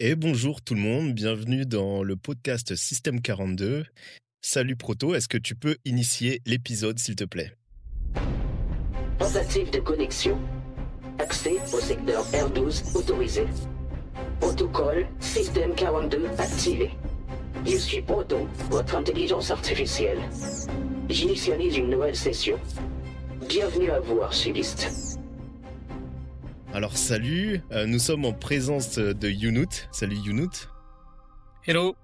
Et bonjour tout le monde, bienvenue dans le podcast Système 42. Salut Proto, est-ce que tu peux initier l'épisode s'il te plaît? Tentative de connexion. Accès au secteur R12 autorisé. Protocole Système 42 activé. Je suis Proto, votre intelligence artificielle. J'initialise une nouvelle session. Bienvenue à vous, archiviste. Alors salut, nous sommes en présence de Younout. Salut Younout. Hello.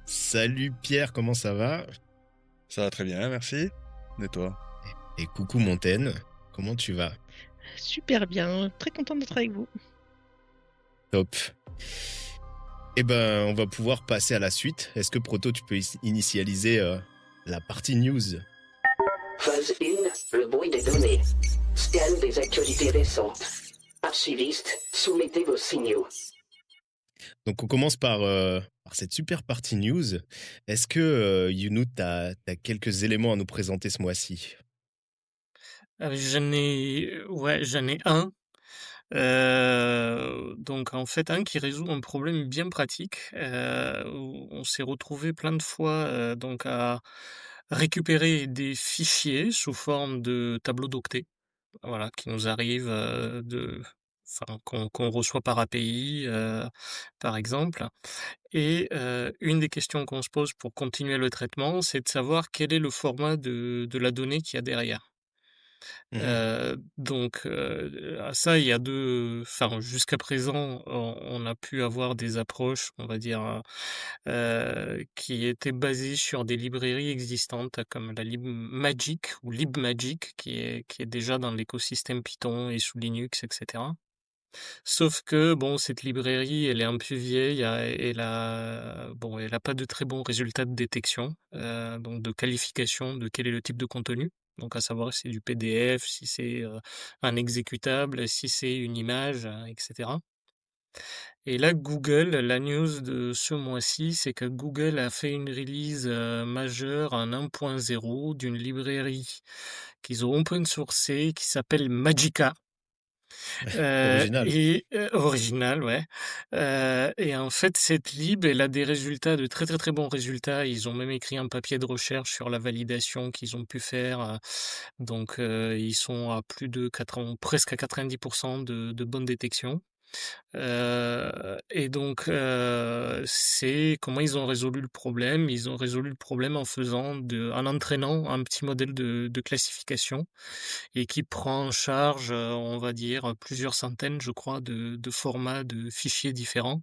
Salut Pierre, comment ça va? Ça va très bien, merci. Et toi? Et coucou Montaigne, comment tu vas? Super bien, très content d'être avec vous. Top. Eh ben, on va pouvoir passer à la suite. Est-ce que Proto, tu peux initialiser la partie news? Phase 1, le bruit des données. Scan des actualités récentes. Archiviste, soumettez vos signaux. Donc on commence par cette super partie news. Est-ce que Younout, t'as quelques éléments à nous présenter ce mois-ci? J'en ai un. Donc en fait, un qui résout un problème bien pratique, où on s'est retrouvé plein de fois, donc à récupérer des fichiers sous forme de tableaux d'octets, voilà, qui nous arrivent, qu'on reçoit par API, par exemple. Et une des questions qu'on se pose pour continuer le traitement, c'est de savoir quel est le format de la donnée qu'il y a derrière. Mhm. À ça, il y a 2 enfin, jusqu'à présent, on a pu avoir des approches, on va dire, qui étaient basées sur des librairies existantes comme la libmagic ou libmagic qui est déjà dans l'écosystème Python et sous Linux et cetera. Sauf que bon, cette librairie, elle est un peu vieille, elle a pas de très bons résultats de détection, donc de qualification de quel est le type de contenu. Donc à savoir si c'est du PDF, si c'est, un exécutable, si c'est une image, et cetera. Et là, Google, la news de ce mois-ci, c'est que Google a fait une release, majeure en 1.0 d'une librairie qu'ils ont open sourcée qui s'appelle Magica. Original. Original, ouais. Et en fait, cette lib, elle a des résultats de très, très, très bons résultats. Ils ont même écrit un papier de recherche sur la validation qu'ils ont pu faire, ils sont à plus de 80 presque à 90 de bonne détection. C'est comment ils ont résolu le problème? Ils ont résolu le problème en entraînant un petit modèle de classification et qui prend en charge, on va dire, plusieurs centaines, je crois, de formats de fichiers différents.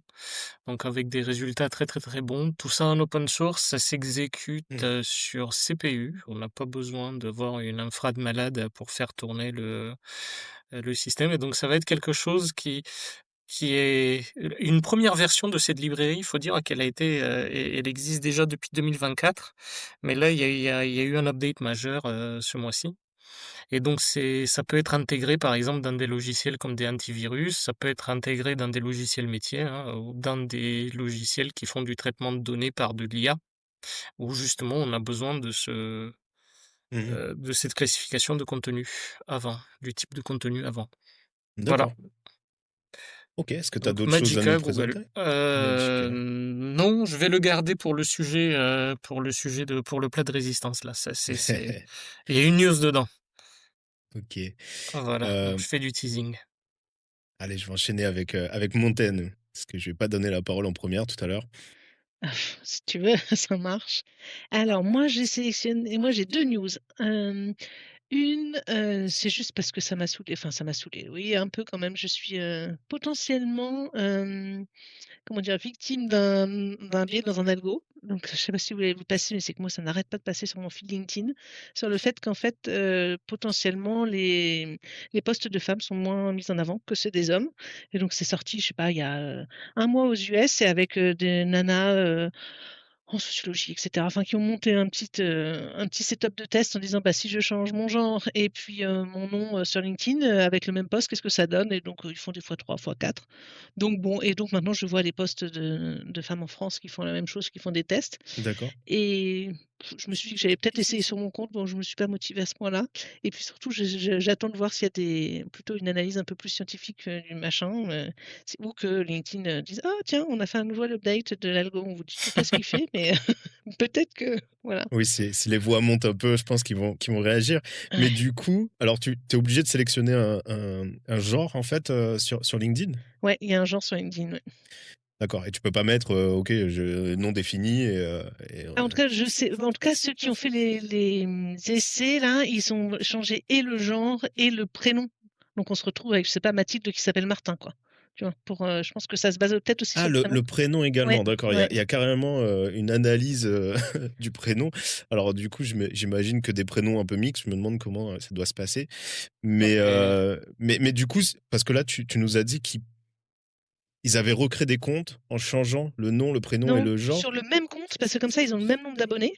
Donc avec des résultats très, très, très bons. Tout ça en open source, ça s'exécute, Mhm. sur CPU. On n'a pas besoin d'avoir une infra de malade pour faire tourner le système et donc ça va être quelque chose qui est une première version de cette librairie. Il faut dire qu'elle a été, elle existe déjà depuis 2024, mais là, il y a eu un update majeur, ce mois-ci. Et donc ça peut être intégré, par exemple, dans des logiciels comme des antivirus, ça peut être intégré dans des logiciels métiers, hein, ou dans des logiciels qui font du traitement de données par de l'IA, où justement on a besoin Mhm. de cette classification de contenu avant, du type de contenu avant. Voilà. D'accord. Ok, est-ce que tu as Donc d'autres choses à nous Magica, Google. présenter? Magica. Non, je vais le garder pour le sujet, pour le plat de résistance là. Ça c'est il y a une news dedans. Ok. Voilà, donc Euh, je fais du teasing. Allez, je vais enchaîner avec Montaigne, parce que je vais pas donner la parole en première tout à l'heure. Si tu veux, ça marche. Alors moi, j'ai 2 news. Une, c'est juste parce que ça m'a saoulée, enfin ça m'a saoulée, oui, un peu quand même. Je suis, potentiellement, comment dire? Victime d'un biais dans un algo. Donc je sais pas si vous l'avez vu passer, mais c'est que moi ça n'arrête pas de passer sur mon feed LinkedIn, sur le fait qu'en fait, potentiellement les postes de femmes sont moins mis en avant que ceux des hommes et donc c'est sorti, je sais pas, il y a, 1 mois aux US et avec, des nanas, en sociologie et cetera, enfin qui ont monté un petit setup de test en disant: «Bah, si je change mon genre et puis, mon nom, sur LinkedIn, avec le même post, qu'est-ce que ça donne?» Et donc, ils font des fois 3 fois 4. Donc bon et donc maintenant je vois les posts de femmes en France qui font la même chose, qui font des tests D'accord. et je me suis dit que j'allais peut-être essayer sur mon compte. Bon, je me suis pas motivée à ce point-là et puis surtout j'attends de voir s'il y a plutôt une analyse un peu plus scientifique, du machin, ou que LinkedIn, dise: «Ah tiens, on a fait un nouvel update de l'algo, on vous dit toujours pas ce qu'il fait, mais peut-être que» voilà. Oui, si les voix montent un peu, je pense qu'ils vont réagir. Mais Ouais. du coup, alors tu es obligé de sélectionner un genre, en fait, sur LinkedIn? Ouais, il y a un genre sur LinkedIn, ouais. D'accord, et tu peux pas mettre, OK, je non défini Ah, en tout cas, je sais en tout cas, ceux qui ont fait essais là, ils ont changé et le genre et le prénom. Donc on se retrouve avec, je sais pas, Mathilde qui s'appelle Martin, quoi. Tu vois? Je pense que ça se base peut-être aussi Ah, sur le le prénom. prénom Ouais, également, d'accord. Il y ouais. a il y a carrément, une analyse, du prénom. Alors du coup, j'imagine que des prénoms un peu mixtes, je me demande comment, ça doit se passer. Ouais, Mais du coup, parce que là, tu nous as dit qu'ils avaient recréé des comptes en changeant le nom, le prénom et Non, le genre? sur le même compte, parce que comme ça, ils ont le même nombre d'abonnés.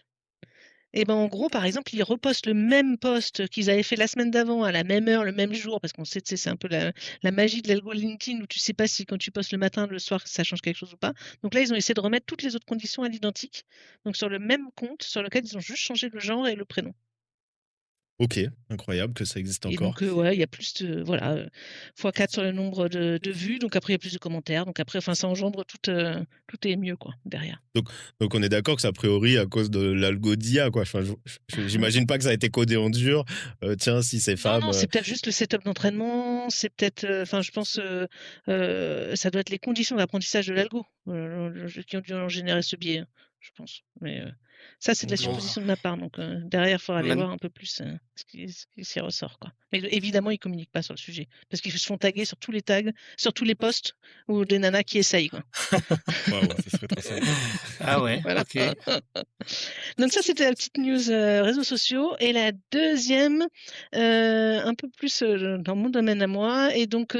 Et ben, en gros, par exemple, ils repostent le même post qu'ils avaient fait la semaine d'avant, à la même heure, le même jour, parce qu'on sait, tu sais, c'est un peu la magie de l'algo LinkedIn où tu sais pas si quand tu postes le matin, le soir, ça change quelque chose ou pas. Donc là, ils ont essayé de remettre toutes les autres conditions à l'identique. Donc sur le même compte, sur lequel ils ont juste changé le genre et le prénom. OK, incroyable que ça existe Et encore. donc, ouais, il y a plus de, voilà, x4 sur le nombre de vues. Donc après, il y a plus de commentaires. Donc après, enfin, ça engendre tout est mieux, quoi, derrière. Donc donc on est d'accord que c'est a priori à cause de l'algo d'IA, quoi. Enfin, j'imagine pas que ça a été codé en dur. Tiens, si ces Non, femmes, non, c'est peut-être juste le setup d'entraînement, c'est peut-être, enfin, je pense, ça doit être les conditions d'apprentissage de l'algo, qui ont dû en générer ce biais, hein, je pense. Mais, ça, c'est de la bon, supposition de ma part, donc, derrière, il faudra aller man- voir un peu plus, ce qui s'y ressort, quoi. Mais évidemment, ils communiquent pas sur le sujet, parce qu'ils se font taguer sur tous les tags, sur tous les posts ou des nanas qui essayent, quoi. Waouh, ça serait trop sympa. Ah ouais, Voilà. ok. Donc ça, c'était la petite news, réseaux sociaux et la deuxième, un peu plus, dans mon domaine à moi et donc,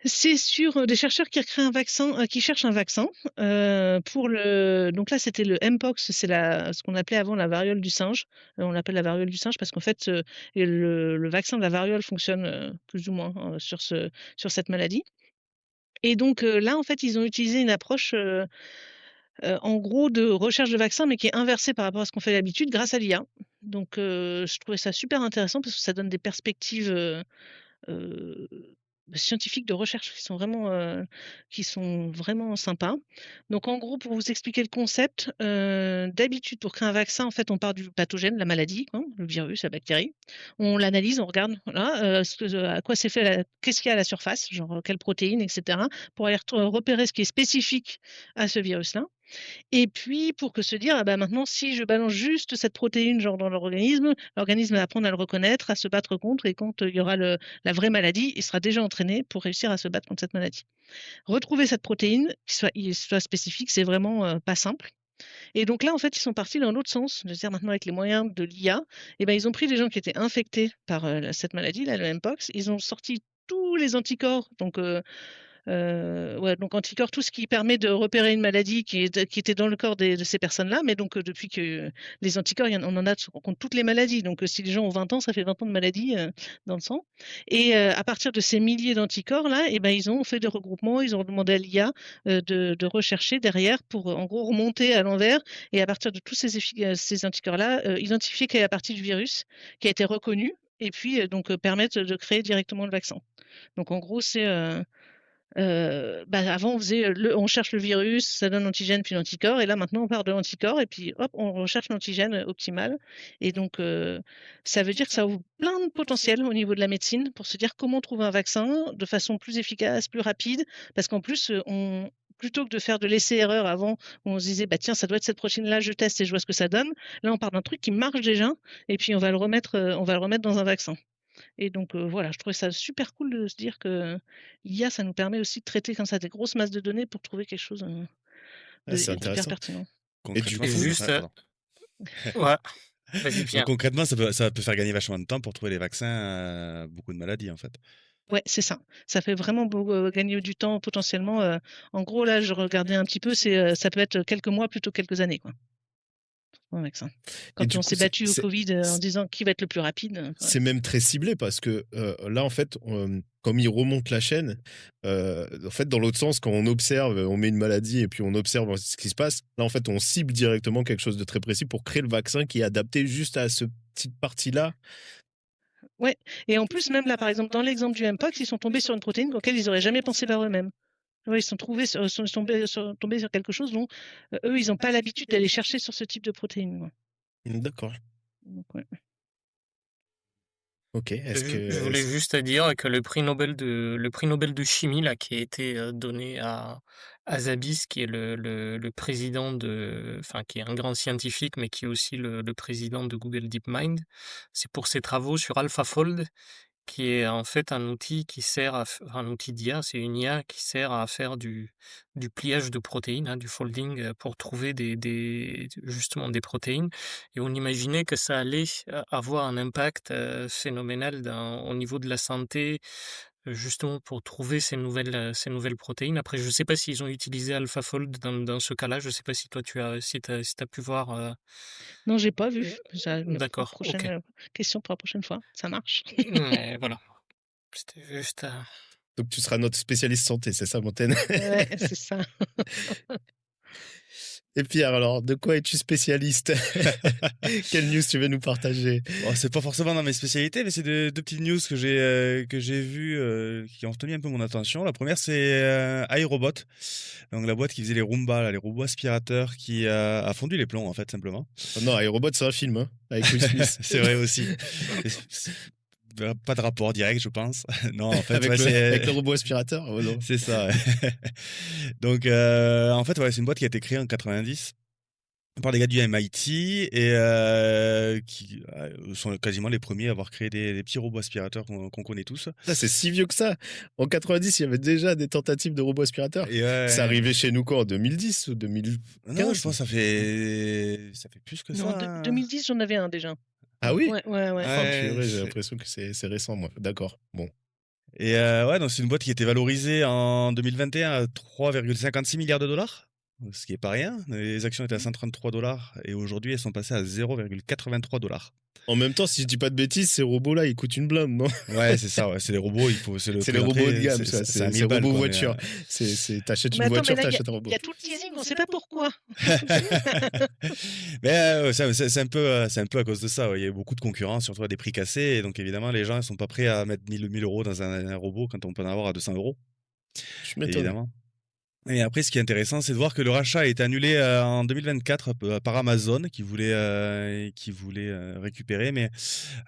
c'est sur, des chercheurs qui créent un vaccin, qui cherchent un vaccin, pour donc là, c'était le Mpox, c'est ce qu'on appelait avant la variole du singe. On l'appelle la variole du singe parce qu'en fait, et le vaccin de la variole fonctionne, plus ou moins, sur cette maladie et donc, là, en fait, ils ont utilisé une approche, en gros de recherche de vaccins, mais qui est inversée par rapport à ce qu'on fait d'habitude grâce à l'IA. Donc, je trouvais ça super intéressant parce que ça donne des perspectives, heu, scientifiques de recherche qui sont vraiment sympas. Donc en gros, pour vous expliquer le concept, d'habitude pour créer un vaccin, en fait, on part du pathogène, la maladie, quoi, le virus, la bactérie. On l'analyse, on regarde, voilà, à quoi c'est fait qu'est-ce qu'il y a à la surface, genre, quelles protéines et cetera, pour aller repérer ce qui est spécifique à ce virus-là. Et puis pour que se dire: «Ah bah, maintenant si je balance juste cette protéine, genre, dans l'organisme va apprendre à le reconnaître, à se battre contre et quand, il y aura la vraie maladie, il sera déjà entraîné pour réussir à se battre contre cette maladie». Retrouver cette protéine qui soit spécifique, c'est vraiment, pas simple et donc là, en fait, ils sont partis dans l'autre sens. De dire maintenant avec les moyens de l'IA et ben, ils ont pris des gens qui étaient infectés par, cette maladie-là, le Mpox. Ils ont sorti tous les anticorps donc ouais, donc anticorps, tout ce qui permet de repérer une maladie qui était dans le corps de ces personnes-là. Mais donc, depuis que les anticorps, on en a contre toutes les maladies. Donc, si les gens ont 20 ans, ça fait 20 ans de maladie dans le sang. Et à partir de ces milliers d'anticorps-là, eh ben, ils ont fait des regroupements, ils ont demandé à l'IA de rechercher derrière pour, en gros, remonter à l'envers et à partir de tous ces anticorps-là, identifier quelle est la partie du virus qui a été reconnue et puis donc permettre de créer directement le vaccin. Donc en gros, c'est bah, avant on faisait, on cherche le virus, ça donne l'antigène puis l'anticorps et là maintenant on part de l'anticorps et puis hop, on recherche l'antigène, optimal et donc ça veut dire que ça ouvre plein de potentiel au niveau de la médecine pour se dire comment trouver un vaccin de façon plus efficace, plus rapide. Parce qu'en plus, plutôt que de faire de l'essai-erreur avant où on se disait: «Bah, tiens, ça doit être cette protéine-là, je teste et je vois ce que ça donne». Là, on part d'un truc qui marche déjà et puis on va le remettre dans un vaccin. Et donc voilà, je trouvais ça super cool de se dire que l'IA, ça nous permet aussi de traiter comme ça des grosses masses de données pour trouver quelque chose, Ah, de c'est hyper intéressant. pertinent. Et du Concrètement, Et coup, juste, pardon. ouais, vas-y Donc Pierre. concrètement, ça peut faire gagner vachement de temps pour trouver les vaccins à beaucoup de maladies, en fait. Ouais, c'est ça. Ça fait vraiment gagner du temps potentiellement, en gros là, je regardais un petit peu, ça peut être quelques mois plutôt que quelques années, quoi. pour un vaccin. Et Quand du on coup, s'est battu au Covid en c'est disant qui va être le plus rapide. c'est même très ciblé parce que là, en fait, comme ils remontent la chaîne, en fait, dans l'autre sens, quand on observe, on met une maladie et puis on observe ce qui se passe, là, en fait, on cible directement quelque chose de très précis pour créer le vaccin qui est adapté juste à cette petite partie-là. Ouais, et en plus, même là, par exemple, dans l'exemple du Mpox, ils sont tombés sur une protéine auquel ils n'auraient jamais pensé par eux-mêmes. Ouais, ils sont tombés sur quelque chose dont eux, ils n'ont pas l'habitude d'aller chercher sur ce type de protéine. Ouais. D'accord. Donc, ouais. Ok. Est-ce Je voulais que juste dire que le prix Nobel de chimie là, qui a été donné à Zabis, qui est le président enfin, qui est un grand scientifique, mais qui est aussi le président de Google DeepMind, c'est pour ses travaux sur AlphaFold, qui est en fait un outil qui sert un outil d'IA, c'est une IA qui sert à faire du pliage de protéines, hein, du folding, pour trouver justement des protéines. Et on imaginait que ça allait avoir un impact phénoménal au niveau de la santé, justement pour trouver ces nouvelles protéines. Après, je ne sais pas s'ils ont utilisé AlphaFold dans ce cas-là. Je ne sais pas si toi, si t'as pu voir. Non, j'ai pas vu. D'accord, ok. Prochaine question pour la prochaine fois. Ça marche. Mais voilà, c'était juste. donc tu seras notre spécialiste santé, c'est ça, Montaigne? Ouais, c'est ça. Et Pierre, alors, de quoi es-tu spécialiste? Quelle news tu veux nous partager? Bon, c'est pas forcément dans mes spécialités, mais c'est deux petites news que j'ai vues qui ont retenu un peu mon attention. La première, c'est iRobot, donc la boîte qui faisait les Roomba, là, les robots aspirateurs, qui a fondu les plombs en fait simplement. Oh non, iRobot, c'est un film, hein, avec Will Smith. C'est vrai aussi. Pas de rapport direct, je pense. Non, en fait, avec, ouais, avec le robot aspirateur. Oh non. c'est ça. Ouais. Donc, en fait, ouais, c'est une boîte qui a été créée en 90 par des gars du MIT et qui sont quasiment les premiers à avoir créé des petits robots aspirateurs qu'on connaît tous. Ça, c'est si vieux que ça. En 90, il y avait déjà des tentatives de robots aspirateurs. Et C'est arrivé chez nous quoi, en 2010 ou 2015? Non, je pense que ça fait plus que Non, ça. 2010, j'en avais un déjà. Ah oui? Ouais. Oh, Ouais, purée, j'ai c'est- l'impression que c'est récent, moi. D'accord. Bon. Et ouais, donc c'est une boîte qui était valorisée en 2021 à 3,56 milliards de dollars, ce qui est pas rien. Les actions étaient à 133 dollars et aujourd'hui elles sont passées à 0,83 dollars. En même temps, si je dis pas de bêtises, ces robots-là, ils coûtent une blinde, non? Ouais, c'est ça, ouais. C'est les robots, c'est le C'est prix les robots d'entrée, de gamme, ça. c'est à C'est 1000 balles, robots quoi, mais, voiture. T'achètes Mais une attends, voiture, mais là, t'achètes un robot. il y a tout le teasing, on ne sait pas pourquoi. Mais c'est un peu à cause de ça. Ouais. Il y a eu beaucoup de concurrence, surtout à des prix cassés. Et donc, évidemment, les gens ne sont pas prêts à mettre 1000 euros dans un robot quand on peut en avoir à 200 euros. Je m'étonne. Évidemment. Et après, ce qui est intéressant, c'est de voir que le rachat a été annulé en 2024 par Amazon, qui voulait récupérer, mais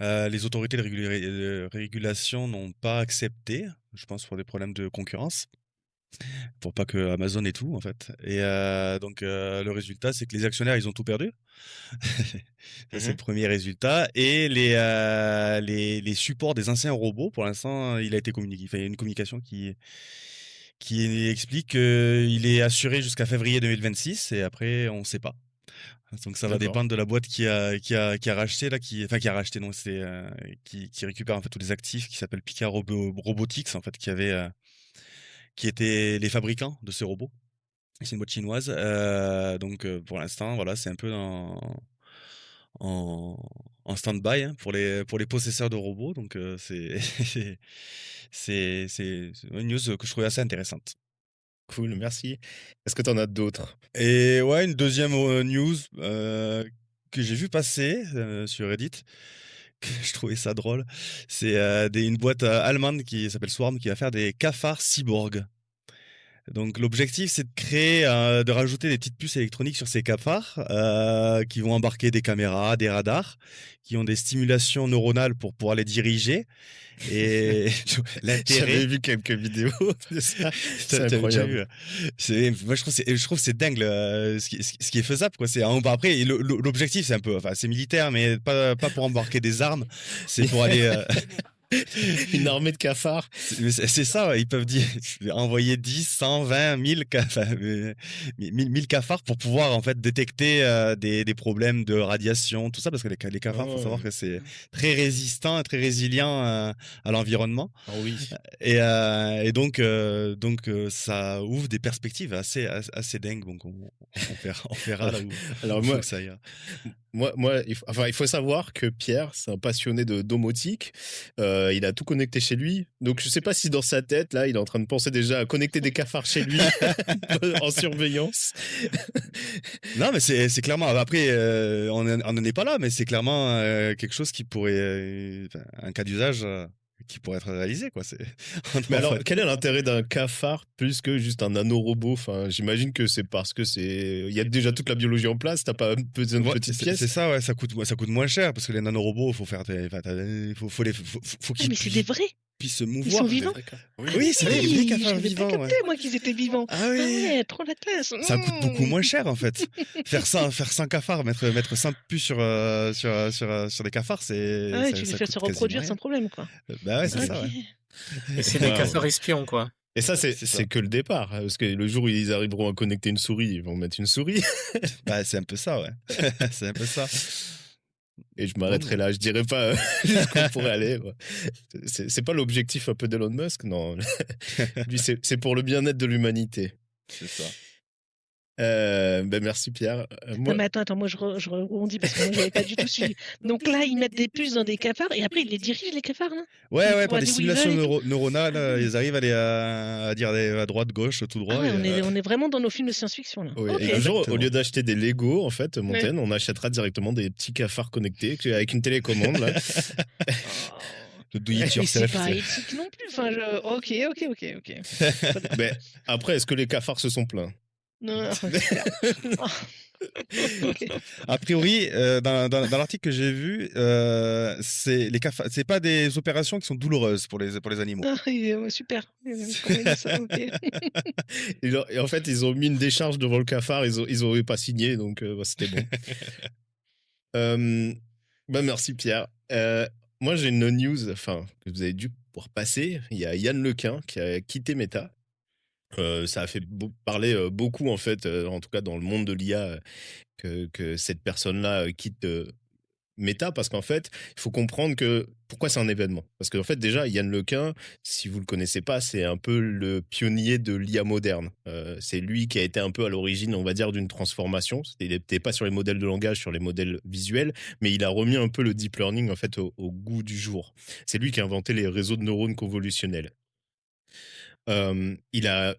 les autorités de régulation n'ont pas accepté, je pense pour des problèmes de concurrence, pour pas que Amazon ait tout en fait. Et donc le résultat, c'est que les actionnaires, ils ont tout perdu. Ça, c'est le premier résultat. Et les supports des anciens robots, pour l'instant, il a été communiqué. Il y a une communication qui explique qu'il est assuré jusqu'à février 2026 et après, on ne sait pas. Donc ça va D'accord. dépendre de la boîte qui a racheté là, qui a racheté, non, c'est qui récupère en fait tous les actifs, qui s'appelle Picard Robotics en fait, qui étaient les fabricants de ces robots. C'est une boîte chinoise. Donc pour l'instant, voilà, c'est un peu en stand-by hein, pour les possesseurs de robots. Donc c'est une news que je trouvais assez intéressante. Cool, merci. Est-ce que tu en as d'autres? Et ouais, une deuxième news que j'ai vu passer sur Reddit, que je trouvais ça drôle. C'est une boîte allemande qui s'appelle Swarm qui va faire des cafards cyborgs. Donc l'objectif, c'est de créer, de rajouter des petites puces électroniques sur ces cafards qui vont embarquer des caméras, des radars, qui ont des stimulations neuronales pour pouvoir les diriger. Et l'intérêt. J'avais vu quelques vidéos de ça. C'est T'as déjà incroyable. vu moi, je trouve que c'est dingue ce qui est faisable. Quoi. Après, l'objectif, c'est un peu, enfin, c'est militaire, mais pas pour embarquer des armes. C'est pour aller. Une armée de cafards. C'est ça, ouais, ils peuvent envoyer 10, 100, 20, 1000, 1000 cafards pour pouvoir en fait détecter des problèmes de radiation, tout ça, parce que les cafards, faut savoir que c'est très résistant et très résilient à l'environnement. Ah oui. Et donc, ça ouvre des perspectives assez dingues. Donc, on verra là où Alors il faut moi, que ça aille. il faut savoir que Pierre, c'est un passionné de domotique. Il a tout connecté chez lui. Donc, je sais pas si dans sa tête, là, il est en train de penser déjà à connecter des cafards chez lui en surveillance. Non, mais c'est clairement. Après, on n'en est pas là, mais c'est clairement quelque chose qui pourrait, un cas d'usage qui pourrait être réalisé, quoi. Mais alors, quel est l'intérêt d'un cafard plus que juste un nanorobot? Enfin, j'imagine que c'est parce que il y a déjà toute la biologie en place. T'as pas besoin de petites pièces. C'est ça, ouais. Ça coûte moins cher parce que les nanorobots, faut faire, faut qu'ils mais c'est des vrais. puissent se mouvoir. Ils sont vivants. Oui, c'est des vrais cafards J'avais vivants. pas capté, moi, qu'ils étaient vivants. Ah oui. Ah ouais, trop la classe. Ça coûte beaucoup moins cher en fait. Faire 100 cafards, mettre 100 puces sur des cafards, c'est. Ah ouais, ça tu les coûte fais se quasiment reproduire rien. sans problème, quoi. Bah ouais, c'est ça. Ok. Ouais. Et c'est des Ouais, cafards espions, quoi. Et ça, C'est ça. c'est que le départ. Parce que le jour où ils arriveront à connecter une souris, ils vont mettre une souris. Bah c'est un peu ça, ouais. C'est un peu ça. Et je m'arrêterai là. Je dirais pas jusqu'où on pourrait aller. Ouais. C'est pas l'objectif un peu d'Elon Musk, non. Lui, c'est pour le bien-être de l'humanité. C'est ça. Ben merci Pierre. Non, mais attends, moi je rebondis parce que moi j'avais pas du tout suivi. Donc là, ils mettent des puces dans des cafards et après ils les dirigent, les cafards, hein. Ouais, Pour par aller des où ils veulent simulations et tout. neuronales, ils arrivent à dire à droite, gauche, tout droit. Ah ouais, et, on est vraiment dans nos films de science-fiction, là. Oui, Ok. et un jour, au Exactement. lieu d'acheter des Lego, en fait, Montaigne, on achètera directement des petits cafards connectés avec une télécommande. Là. Le do it Mais c'est yourself. pas éthique non plus. Enfin, ok. Mais après, est-ce que les cafards se sont plaints? Non, super. Ok. A priori, dans l'article que j'ai vu, c'est pas des opérations qui sont douloureuses pour les animaux. Ah, ouais, super. Comment il dit ça, ok. Et en fait, ils ont mis une décharge devant le cafard, ils ont pas signé, donc c'était bon. Merci Pierre. Moi, j'ai une news que vous avez dû pouvoir passer. Il y a Yann Lequin qui a quitté Meta. Ça a fait parler beaucoup, en fait, en tout cas dans le monde de l'IA, que cette personne-là quitte Meta, parce qu'en fait, il faut comprendre pourquoi c'est un événement. Parce qu'en fait, déjà, Yann Lequin, si vous le connaissez pas, c'est un peu le pionnier de l'IA moderne. C'est lui qui a été un peu à l'origine, on va dire, d'une transformation. Il n'était pas sur les modèles de langage, sur les modèles visuels, mais il a remis un peu le deep learning, en fait, au goût du jour. C'est lui qui a inventé les réseaux de neurones convolutionnels. Il a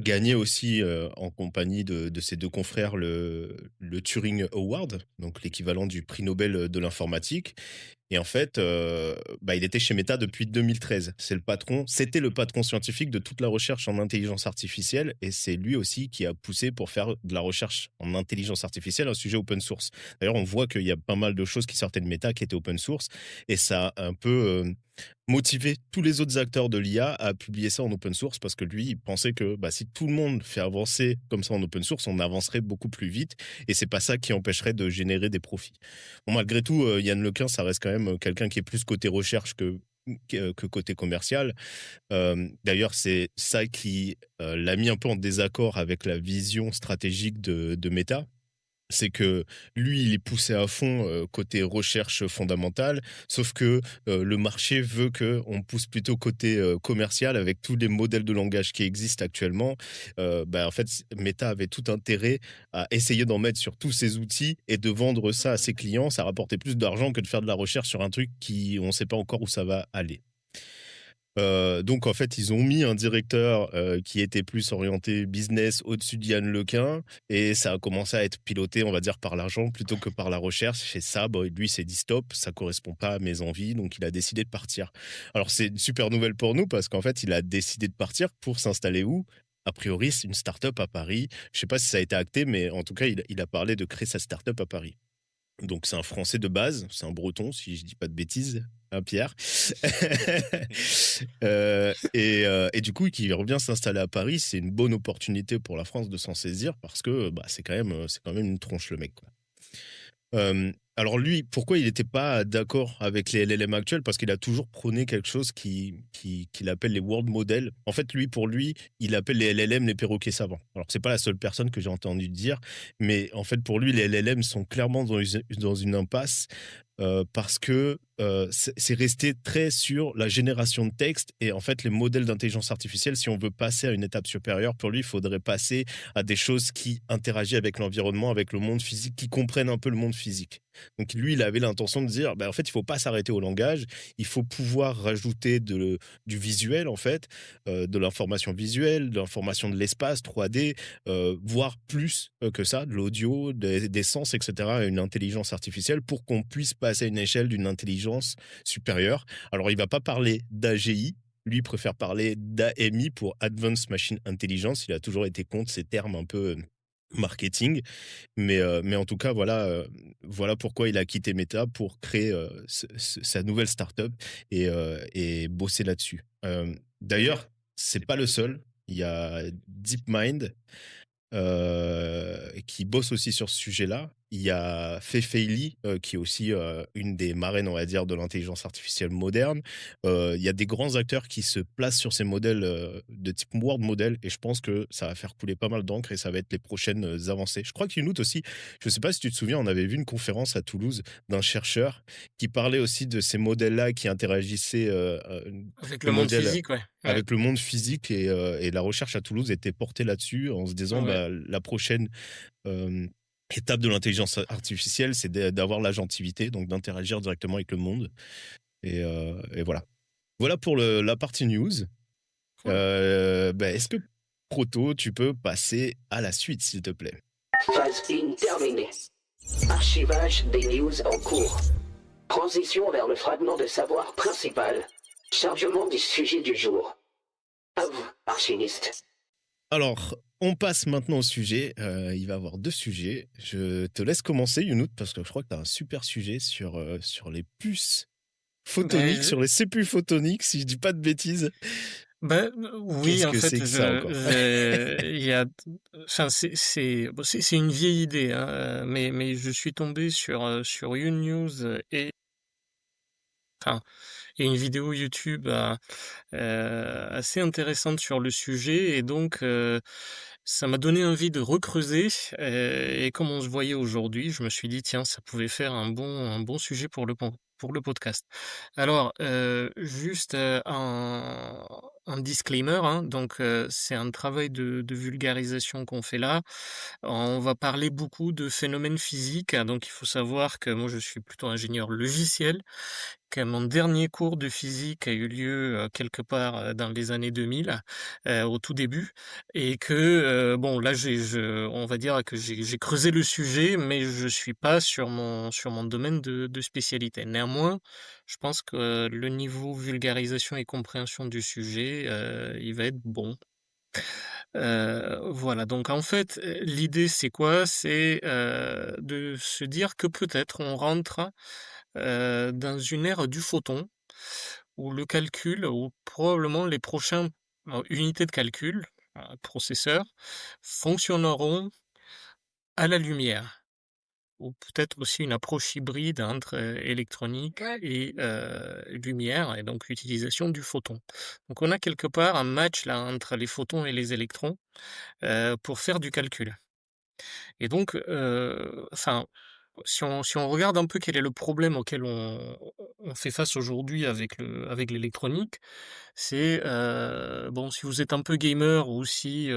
gagné aussi en compagnie de ses deux confrères le Turing Award, donc l'équivalent du prix Nobel de l'informatique. Et en fait, il était chez Meta depuis 2013. C'était le patron scientifique de toute la recherche en intelligence artificielle, et c'est lui aussi qui a poussé pour faire de la recherche en intelligence artificielle un sujet open source. D'ailleurs, on voit qu'il y a pas mal de choses qui sortaient de Meta qui étaient open source, et ça a un peu motivé tous les autres acteurs de l'IA à publier ça en open source, parce que lui, il pensait que si tout le monde fait avancer comme ça en open source, on avancerait beaucoup plus vite, et c'est pas ça qui empêcherait de générer des profits. Bon, malgré tout, Yann Lequin, ça reste quand même quelqu'un qui est plus côté recherche que côté commercial. D'ailleurs, c'est ça qui l'a mis un peu en désaccord avec la vision stratégique de Meta. C'est que lui, il est poussé à fond côté recherche fondamentale, sauf que le marché veut qu'on pousse plutôt côté commercial avec tous les modèles de langage qui existent actuellement. En fait, Meta avait tout intérêt à essayer d'en mettre sur tous ses outils et de vendre ça à ses clients. Ça rapportait plus d'argent que de faire de la recherche sur un truc on ne sait pas encore où ça va aller. Donc en fait, ils ont mis un directeur qui était plus orienté business au-dessus d'Yann Lequin, et ça a commencé à être piloté, on va dire, par l'argent plutôt que par la recherche. Et ça, lui, c'est dit stop, ça correspond pas à mes envies, donc il a décidé de partir. Alors c'est une super nouvelle pour nous parce qu'en fait, il a décidé de partir pour s'installer où ? A priori, c'est une start-up à Paris. Je sais pas si ça a été acté, mais en tout cas, il a parlé de créer sa start-up à Paris. Donc c'est un Français de base, c'est un Breton si je dis pas de bêtises, hein, Pierre. Et du coup, qui revient s'installer à Paris, c'est une bonne opportunité pour la France de s'en saisir parce que c'est quand même une tronche le mec, quoi. Alors lui, pourquoi il n'était pas d'accord avec les LLM actuels? Parce qu'il a toujours prôné quelque chose qu'il appelle les world models. En fait, pour lui, il appelle les LLM les perroquets savants. Alors, c'est pas la seule personne que j'ai entendu dire, mais en fait, pour lui, les LLM sont clairement dans une impasse parce que c'est resté très sur la génération de texte et en fait les modèles d'intelligence artificielle, si on veut passer à une étape supérieure, pour lui, il faudrait passer à des choses qui interagissent avec l'environnement, avec le monde physique, qui comprennent un peu le monde physique. Donc lui, il avait l'intention de dire, en fait, il faut pas s'arrêter au langage, il faut pouvoir rajouter du visuel, en fait, de l'information visuelle, de l'information de l'espace, 3D, voire plus que ça, de l'audio, des sens, etc., à une intelligence artificielle pour qu'on puisse passer à une échelle d'une intelligence supérieure. Alors, il va pas parler d'AGI, lui préfère parler d'AMI pour Advanced Machine Intelligence. Il a toujours été contre ces termes un peu marketing. Mais en tout cas, voilà pourquoi il a quitté Meta pour créer sa nouvelle startup et bosser là-dessus. D'ailleurs, c'est pas le seul. Il y a DeepMind qui bosse aussi sur ce sujet-là. Il y a Fei Li, qui est aussi une des marraines, on va dire, de l'intelligence artificielle moderne. Il y a des grands acteurs qui se placent sur ces modèles de type world model, et je pense que ça va faire couler pas mal d'encre et ça va être les prochaines avancées. Je crois qu'Younous aussi, je ne sais pas si tu te souviens, on avait vu une conférence à Toulouse d'un chercheur qui parlait aussi de ces modèles-là qui interagissaient Avec le le monde modèle physique, ouais. Ouais, avec le monde physique et la recherche à Toulouse était portée là-dessus en se disant ouais. la prochaine étape de l'intelligence artificielle, c'est d'avoir l'agentivité, donc d'interagir directement avec le monde. Et voilà. Voilà pour la partie news. Cool. Est-ce que Proto, tu peux passer à la suite, s'il te plaît? Phase 1 terminée. Archivage des news en cours. Transition vers le fragment de savoir principal. Chargement du sujet du jour. À vous, archiviste. Alors, on passe maintenant au sujet. Il va y avoir 2 sujets. Je te laisse commencer, Younout, parce que je crois que tu as un super sujet sur les puces photoniques, sur les CPU photoniques, si je dis pas de bêtises. Oui, Qu'est-ce en que fait, c'est que ça encore? il y a, enfin, c'est une vieille idée, hein, mais je suis tombé sur une news enfin, et une vidéo YouTube assez intéressante sur le sujet, et donc ça m'a donné envie de recreuser. Et comme on se voyait aujourd'hui, je me suis dit, tiens, ça pouvait faire un bon sujet pour pour le podcast. Alors, juste un disclaimer, hein, donc c'est un travail de vulgarisation qu'on fait là. On va parler beaucoup de phénomènes physiques, hein, donc il faut savoir que moi je suis plutôt ingénieur logiciel, que mon dernier cours de physique a eu lieu quelque part dans les années 2000, au tout début, et que bon là on va dire que j'ai creusé le sujet, mais je suis pas sur mon domaine de spécialité. Néanmoins, je pense que le niveau vulgarisation et compréhension du sujet, il va être bon. Voilà, donc en fait, l'idée c'est quoi? C'est de se dire que peut-être on rentre dans une ère du photon, où le calcul, où probablement les prochains unités de calcul, processeurs, fonctionneront à la lumière, ou peut-être aussi une approche hybride entre électronique et lumière, et donc l'utilisation du photon. Donc on a quelque part un match là entre les photons et les électrons pour faire du calcul. Et donc, enfin, si on regarde un peu quel est le problème auquel on fait face aujourd'hui avec l'électronique, c'est, bon, si vous êtes un peu gamer, ou si,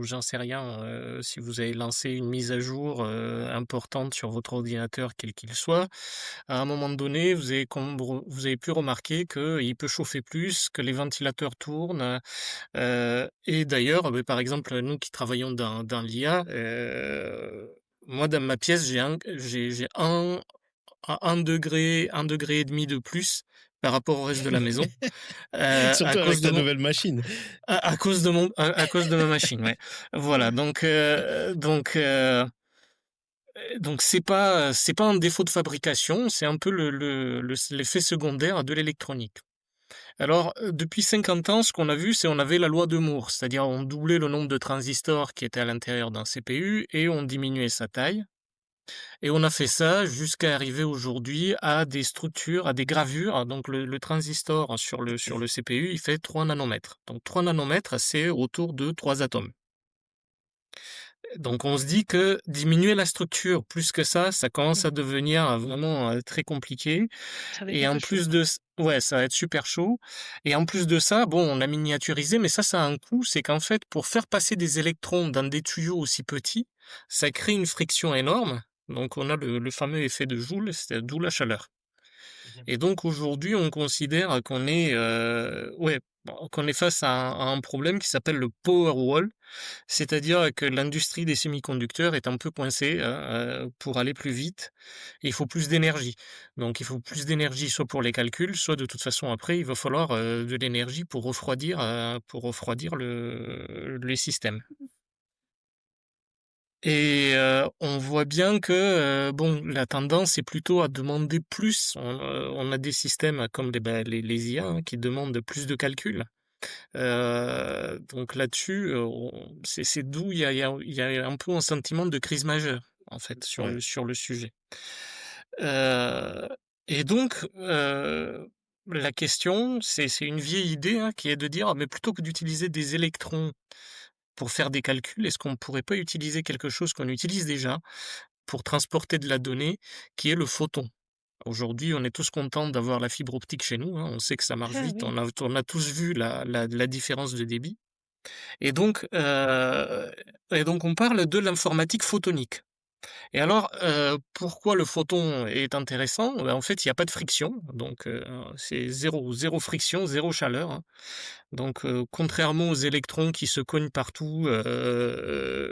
j'en sais rien, si vous avez lancé une mise à jour, importante sur votre ordinateur, quel qu'il soit, à un moment donné, vous avez pu remarquer qu'il peut chauffer plus, que les ventilateurs tournent, et d'ailleurs, par exemple, nous qui travaillons dans l'IA, moi, dans ma pièce, j'ai 1 degré et demi de plus par rapport au reste de la maison, à Surtout avec cause de ta mon nouvelle machine. à cause de à cause de ma machine, ouais. Voilà, donc c'est pas un défaut de fabrication, c'est un peu l'effet secondaire de l'électronique. Alors, depuis 50 ans, ce qu'on a vu, c'est on avait la loi de Moore, c'est-à-dire on doublait le nombre de transistors qui étaient à l'intérieur d'un CPU et on diminuait sa taille. Et on a fait ça jusqu'à arriver aujourd'hui à des structures, à des gravures. Donc le transistor sur le CPU, il fait 3 nanomètres. Donc 3 nanomètres, c'est autour de 3 atomes. Donc on se dit que diminuer la structure plus que ça commence à devenir vraiment très compliqué. Ça va être Et un en peu chaud, plus hein. de ouais, ça va être super chaud. Et en plus de ça, bon, on a miniaturisé, mais ça a un coût. C'est qu'en fait, pour faire passer des électrons dans des tuyaux aussi petits, ça crée une friction énorme. Donc on a le fameux effet de Joule, c'est d'où la chaleur. Et donc aujourd'hui, on considère qu'on est, ouais, qu'on est face à un problème qui s'appelle le power wall, c'est-à-dire que l'industrie des semi-conducteurs est un peu coincée hein, pour aller plus vite. Il faut plus d'énergie. Donc il faut plus d'énergie soit pour les calculs, soit de toute façon après, il va falloir de l'énergie pour refroidir les systèmes. Et on voit bien que bon, la tendance est plutôt à demander plus. On a des systèmes comme les IA hein, qui demandent plus de calculs. Donc là-dessus, c'est d'où il y a un peu un sentiment de crise majeure, en fait, Ouais. sur le sujet. Euh, et donc, la question, c'est une vieille idée hein, qui est de dire, mais plutôt que d'utiliser des électrons pour faire des calculs, est-ce qu'on ne pourrait pas utiliser quelque chose qu'on utilise déjà pour transporter de la donnée, qui est le photon? Aujourd'hui, on est tous contents d'avoir la fibre optique chez nous, hein. On sait que ça marche Ah vite. oui. On a tous vu la différence de débit. Et donc, euh, et donc, on parle de l'informatique photonique. Et alors, pourquoi le photon est intéressant? Ben, en fait, il n'y a pas de friction, donc c'est zéro friction, zéro chaleur, hein. Donc, contrairement aux électrons qui se cognent partout,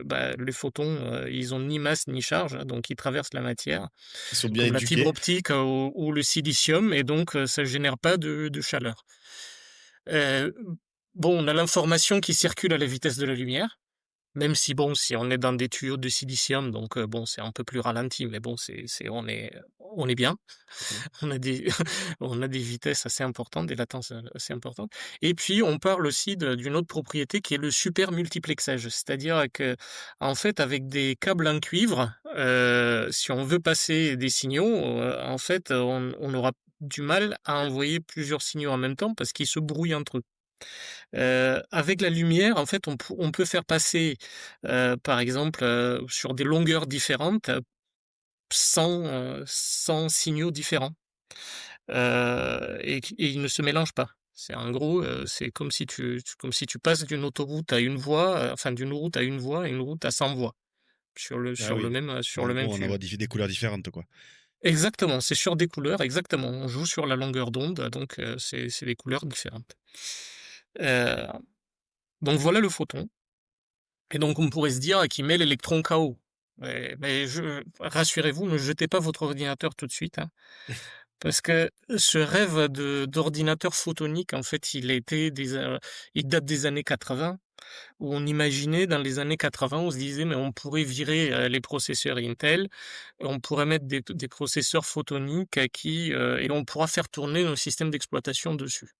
bah, les photons, ils ont ni masse ni charge, hein, donc ils traversent la matière, Ils sont bien comme la fibre éduqués. optique ou le silicium, et donc ça génère pas de chaleur. Euh, bon, on a l'information qui circule à la vitesse de la lumière. Même si bon, si on est dans des tuyaux de silicium, donc bon, c'est un peu plus ralenti, mais bon, on est bien. Mmh. On a des on a des vitesses assez importantes, des latences, assez importantes. Et puis on parle aussi d'une autre propriété qui est le super multiplexage. C'est-à-dire que en fait, avec des câbles en cuivre, si on veut passer des signaux, en fait, on aura du mal à envoyer plusieurs signaux en même temps parce qu'ils se brouillent entre eux. Avec la lumière, en fait, on peut faire passer, par exemple, sur des longueurs différentes, 100 signaux différents, et ils ne se mélangent pas. C'est en gros, c'est comme si tu passes d'une autoroute à une voie, enfin d'une route à une voie et une route à 100 voies Ah oui. sur En le gros, même on tuyau. envoie des couleurs différentes, quoi. Exactement, c'est sur des couleurs, exactement. On joue sur la longueur d'onde, donc c'est des couleurs différentes. Heu, donc voilà le photon. Et donc on pourrait se dire qu'il met l'électron KO. Mais rassurez-vous, ne jetez pas votre ordinateur tout de suite, hein, parce que ce rêve d'ordinateur photonique, en fait, il date des années 80, où on imaginait dans les années 80, on se disait, mais on pourrait virer les processeurs Intel, et on pourrait mettre des processeurs photoniques et on pourra faire tourner nos systèmes d'exploitation dessus.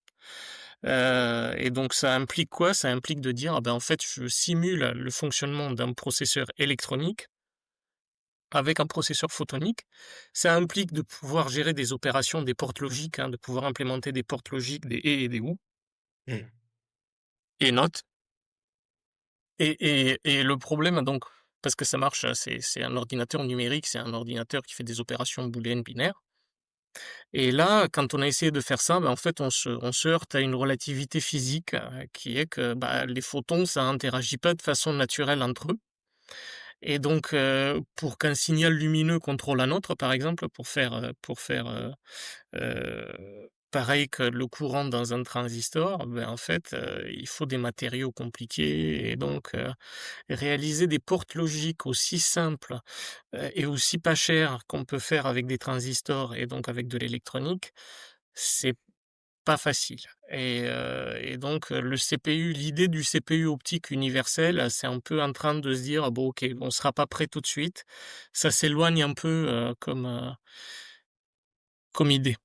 Et donc ça implique quoi? Ça implique de dire: «Ah ben, en fait, je simule le fonctionnement d'un processeur électronique avec un processeur photonique». Ça implique de pouvoir gérer des opérations, des portes logiques, hein, de pouvoir implémenter des portes logiques, des et des ou Mmh. et not. Et le problème donc, parce que ça marche, c'est un ordinateur numérique, c'est un ordinateur qui fait des opérations booléennes binaires. Et là, quand on a essayé de faire ça, en fait, on se heurte à une relativité physique, qui est que, bah, les photons, ça interagit pas de façon naturelle entre eux. Et donc, pour qu'un signal lumineux contrôle un autre, par exemple, pareil que le courant dans un transistor, en fait, il faut des matériaux compliqués et donc, réaliser des portes logiques aussi simples, et aussi pas chères qu'on peut faire avec des transistors et donc avec de l'électronique, c'est pas facile. Et donc, le CPU, l'idée du CPU optique universel, c'est un peu en train de se dire: «Ah bon OK, on sera pas prêt tout de suite». Ça s'éloigne un peu, comme idée.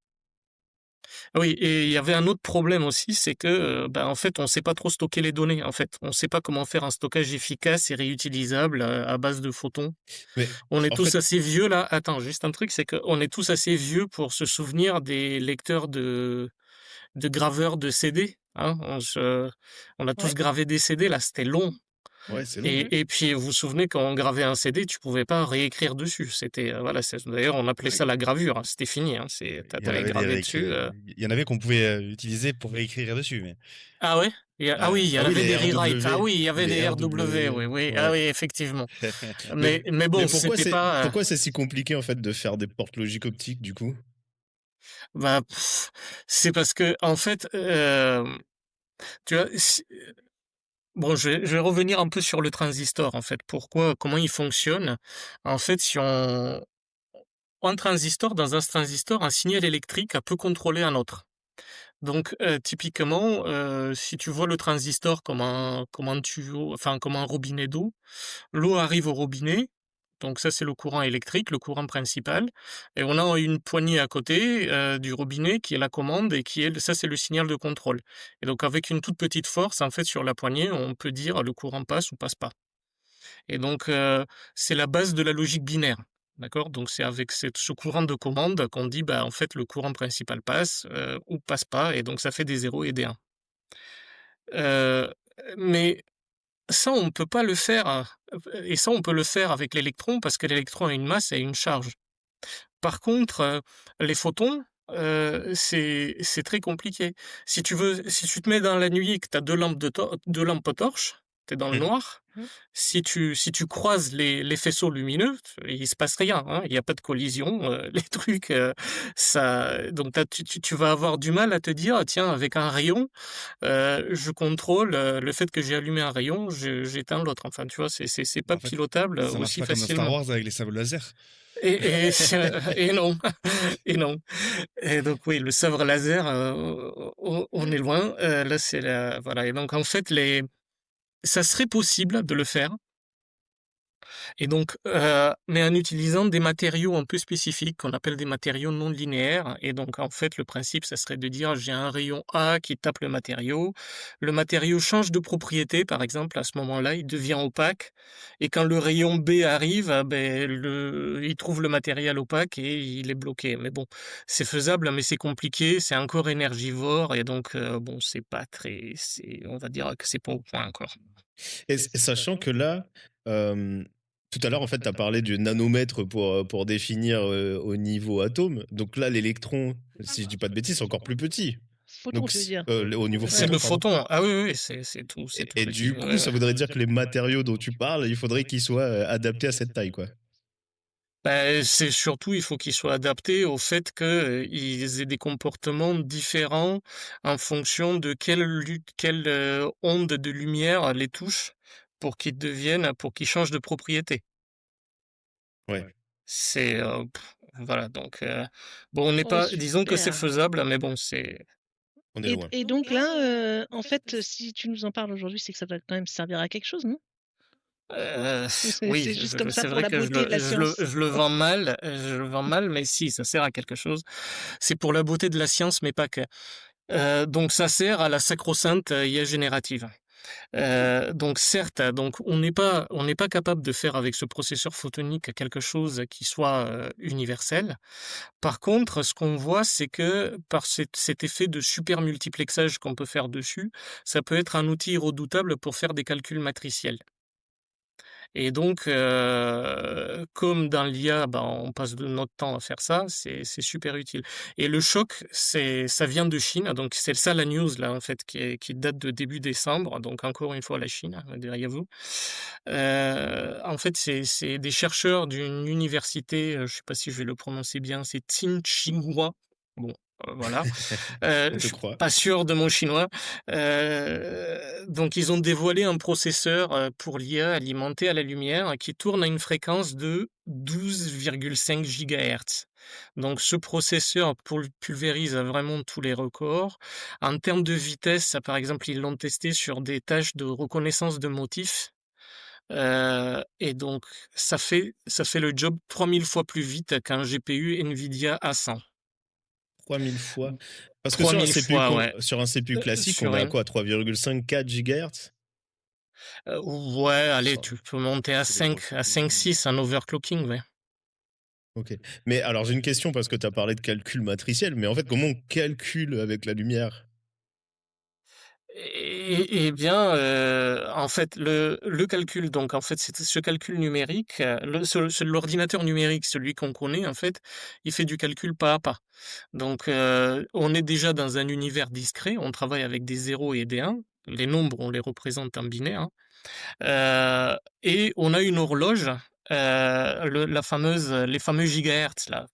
Ah oui, et il y avait un autre problème aussi, c'est que, en fait, on sait pas trop stocker les données, en fait. On sait pas comment faire un stockage efficace et réutilisable, à base de photons. Mais On est en tous fait, assez vieux là attends, juste un truc, c'est qu'on est tous assez vieux pour se souvenir des lecteurs de graveurs de CD, hein. On a tous Ouais. gravé des CD là, c'était long. ouais, c'est long. Mmh. Et puis vous vous souvenez quand on gravait un CD, tu pouvais pas réécrire dessus. C'était, voilà, d'ailleurs on appelait ça Oui. la gravure, hein, c'était fini, hein, Il y en tu avait des gravé réécri dessus, il y en avait qu'on pouvait, utiliser pour réécrire dessus, mais Ah ouais? Ah oui, il y Ah en oui, avait les des rewrites. Ah RW, oui, il y avait les des RW, RW, oui, oui. Ah ouais. oui, effectivement. Mais Mais bon, c'était pas, pourquoi c'est si compliqué en fait de faire des portes logiques optiques du coup? c'est parce que en fait, tu vois, bon, je vais revenir un peu sur le transistor, en fait. Comment il fonctionne? En fait, si on dans un transistor, un signal électrique peut contrôler un autre. Donc, typiquement, si tu vois le transistor comme un tuyau, enfin, comme un robinet d'eau, l'eau arrive au robinet, donc ça, c'est le courant électrique, le courant principal, et on a une poignée à côté, du robinet qui est la commande et qui est ça, c'est le signal de contrôle. Et donc avec une toute petite force, en fait, sur la poignée, on peut dire le courant passe ou passe pas. Et donc, c'est la base de la logique binaire, d'accord? Donc c'est avec ce courant de commande qu'on dit, bah, en fait, le courant principal passe, ou passe pas, et donc ça fait des zéros et des 1. Heu, mais ça, on ne peut pas le faire, et ça, on peut le faire avec l'électron parce que l'électron a une masse et une charge. Par contre, les photons, c'est très compliqué. Si tu te mets dans la nuit et que tu as 2 lampes torches, tu es dans le Mmh. noir, Mmh. si tu croises les faisceaux lumineux, il se passe rien, hein, il y a pas de collision, les trucs, ça donc tu vas avoir du mal à te dire: «Ah, tiens, avec un rayon, je contrôle, le fait que j'ai allumé un rayon, j'éteins l'autre». Enfin, tu vois, c'est pas bah, en fait, pilotable, ça marche aussi pas comme dans Star facilement. Wars avec les sabres laser. Et non, et non. Et donc oui, le sabre laser, on Mmh. est loin, là, c'est la voilà. Et donc en fait, ça serait possible de le faire. Et donc, mais en utilisant des matériaux un peu spécifiques qu'on appelle des matériaux non linéaires. Et donc en fait, le principe, ça serait de dire: «J'ai un rayon A qui tape le matériau change de propriété, par exemple, à ce moment-là, il devient opaque, et quand le rayon B arrive, ah beh, il trouve le matériel opaque et il est bloqué». Mais bon, c'est faisable, mais c'est compliqué, c'est encore énergivore, et donc bon, c'est pas très on va dire que c'est pas au point encore. Et sachant que là, hem, tout à l'heure, en fait, tu as parlé du nanomètre pour définir, au niveau atome. Donc là, l'électron, si je dis pas de bêtises, c'est encore plus petit. Photon, Donc tu veux dire? au niveau C'est Ouais. le photon, pardon. photon. Ah oui, oui, oui, c'est tout Et petit. du Ouais, coup, ça ouais. voudrait dire que les matériaux dont tu parles, il faudrait qu'ils soient, adaptés à cette taille, quoi? Bah, c'est surtout, il faut qu'ils soient adaptés au fait que, ils aient des comportements différents en fonction de quelle, onde de lumière les touche pour qu'ils changent de propriété. Ouais, C'est, voilà. Donc, bon, on n'est Oh pas, disons que c'est super. faisable, mais bon, c'est on est loin. Et donc là, en fait, si tu nous en parles aujourd'hui, c'est que ça doit quand même servir à quelque chose, non? Heu, Ou c'est oui, juste comme ça c'est pour vrai la que beauté de la science? je le vends mal, mais si, ça sert à quelque chose. C'est pour la beauté de la science, mais pas que. Donc ça sert à la sacro-sainte, IA générative. Donc certes, donc on n'est pas capable de faire avec ce processeur photonique quelque chose qui soit, universel. Par contre, ce qu'on voit, c'est que par cet effet de super multiplexage qu'on peut faire dessus, ça peut être un outil redoutable pour faire des calculs matriciels. Et donc, comme dans l'IA, bah, on passe de notre temps à faire ça, c'est super utile. Et le choc, ça vient de Chine, donc c'est ça la news là, en fait, qui date de début décembre, donc encore une fois la Chine, hein, derrière vous. En fait, c'est des chercheurs d'une université, je sais pas si je vais le prononcer bien, c'est Tsinghua. Bon, voilà. On Je te suis croit. pas sûr de mon chinois. Donc ils ont dévoilé un processeur, pour l'IA alimenté à la lumière qui tourne à une fréquence de 12,5 gigahertz. Donc ce processeur pulvérise vraiment tous les records. En termes de vitesse, ça, par exemple, ils l'ont testé sur des tâches de reconnaissance de motifs, et donc ça fait le job 3000 fois plus vite qu'un GPU NVIDIA A100. 3000 fois. Parce que 3000 fois, ouais. sur un CPU classique, on Sur est à une quoi? 3,5-4 GHz? ouais, allez, Ça tu peux monter à Ça dépend 5 du à CPU. 5-6 en overclocking, ouais. OK. Mais alors j'ai une question parce que tu as parlé de calcul matriciel, mais en fait, comment on calcule avec la lumière? Et bien, en fait, le calcul, donc en fait, c'est ce calcul numérique, l'ordinateur numérique, celui qu'on connaît, en fait, il fait du calcul pas à pas. Donc, on est déjà dans un univers discret, on travaille avec des zéros et des 1. Les nombres, on les représente en binaire, hein. Et on a une horloge, les fameux gigahertz là,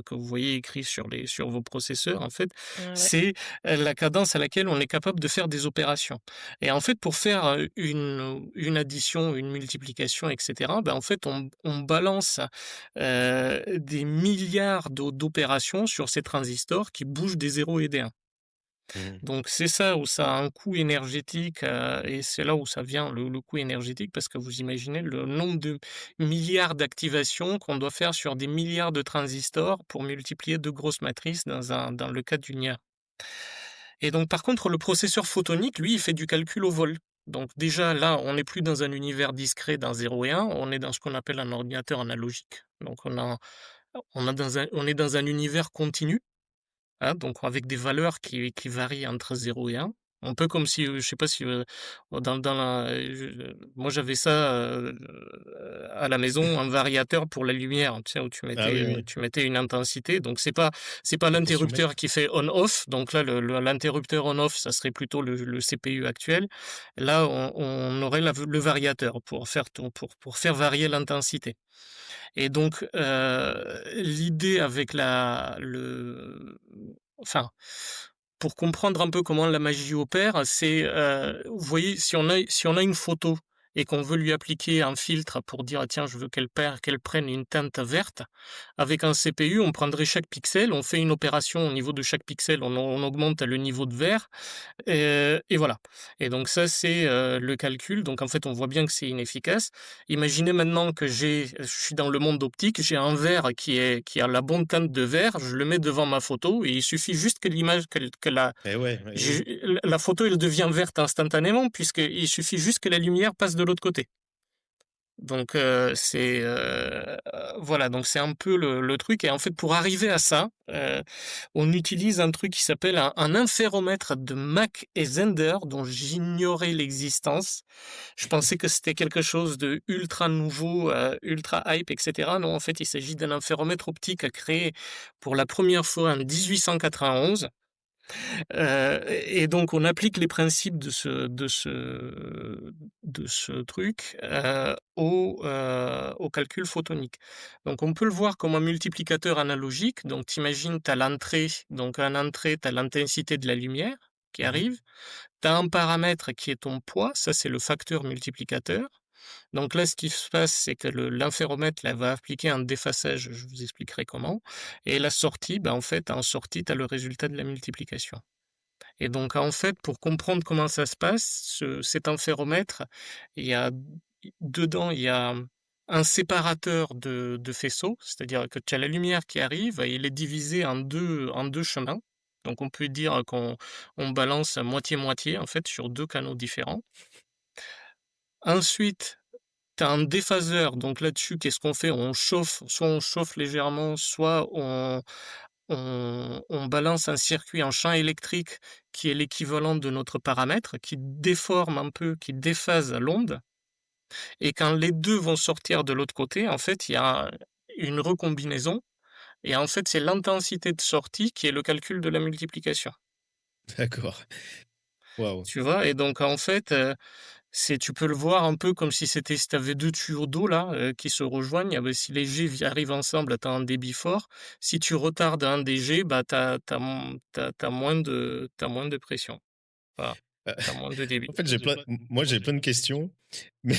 que vous voyez écrit sur vos processeurs en fait, Ouais. c'est, la cadence à laquelle on est capable de faire des opérations. Et en fait, pour faire, une addition, une multiplication et cetera, en fait, on balance, des milliards d'opérations sur ces transistors qui bougent des zéros et des 1. Mmh. Donc c'est ça où ça a un coût énergétique, et c'est là où ça vient le coût énergétique parce que vous imaginez le nombre de milliards d'activations qu'on doit faire sur des milliards de transistors pour multiplier 2 grosses matrices dans le cas d'une IA. Et donc par contre le processeur photonique, lui, il fait du calcul au vol. Donc déjà là, on n'est plus dans un univers discret d'un 0 et 1, on est dans ce qu'on appelle un ordinateur analogique. Donc on est dans un univers continu. Hein, donc avec des valeurs qui varient entre 0 et 1. Un peu comme si, je sais pas si, dans la moi j'avais ça, à la maison, un variateur pour la lumière, tu sais, où Ah oui, oui, tu mettais une intensité. Donc c'est pas le l'interrupteur potentiomètre. qui fait on-off, donc là l'interrupteur on-off, ça serait plutôt le CPU actuel. Là, on aurait le variateur pour faire varier l'intensité. Et donc, l'idée avec enfin, pour comprendre un peu comment la magie opère, c'est, vous voyez, si on a une photo et qu'on veut lui appliquer un filtre pour dire: «Ah tiens, je veux qu'elle prenne une teinte verte», avec un CPU, on prendrait chaque pixel, on fait une opération au niveau de chaque pixel, on augmente le niveau de vert. Et voilà. Et donc ça, c'est, le calcul. Donc en fait, on voit bien que c'est inefficace. Imaginez maintenant que je suis dans le monde optique, j'ai un verre qui a la bonne teinte de vert, je le mets devant ma photo et il suffit juste que l'image que Eh oui. la photo, elle devient verte instantanément puisqu'il suffit juste que la lumière passe de l'autre côté. Donc, voilà, donc c'est un peu le truc. Et en fait, pour arriver à ça, on utilise un truc qui s'appelle un inféromètre de Mach et Zehnder, dont j'ignorais l'existence. Je pensais que c'était quelque chose de ultra nouveau, ultra hype, et cetera. Non, en fait, il s'agit d'un inféromètre optique créé pour la première fois en 1891. Et donc on applique les principes de ce truc, au calcul photonique. Donc on peut le voir comme un multiplicateur analogique. Donc tu imagines, tu as l'entrée, donc à l'entrée, tu as l'intensité de la lumière qui Mmh. arrive. Tu as un paramètre qui est ton poids, ça c'est le facteur multiplicateur. Donc là, ce qui se passe, c'est que l'inféromètre là, va appliquer un déphasage, je vous expliquerai comment. Et la sortie, en fait, en sortie, tu as le résultat de la multiplication. Et donc, en fait, pour comprendre comment ça se passe, cet inféromètre, il y a dedans, il y a un séparateur de faisceaux, c'est-à-dire que tu as la lumière qui arrive, et il est divisé en deux chemins. Donc, on peut dire on balance moitié-moitié, en fait, sur deux canaux différents. Ensuite, tu as un déphaseur. Donc là-dessus, qu'est-ce qu'on fait? Soit on chauffe légèrement, soit on balance un circuit en champ électrique qui est l'équivalent de notre paramètre, qui déforme un peu, qui déphase l'onde. Et quand les deux vont sortir de l'autre côté, en fait, il y a une recombinaison. Et en fait, c'est l'intensité de sortie qui est le calcul de la multiplication. D'accord. Waouh. Tu vois? Et donc, en fait, tu peux le voir un peu comme si tu avais deux tuyaux d'eau là, qui se rejoignent. Ah bah, si les jets arrivent ensemble, tu as un débit fort. Si tu retardes un des jets, tu moins de pression. Voilà, Heu, tu as moins de débit. en fait, j'ai plein de questions, mais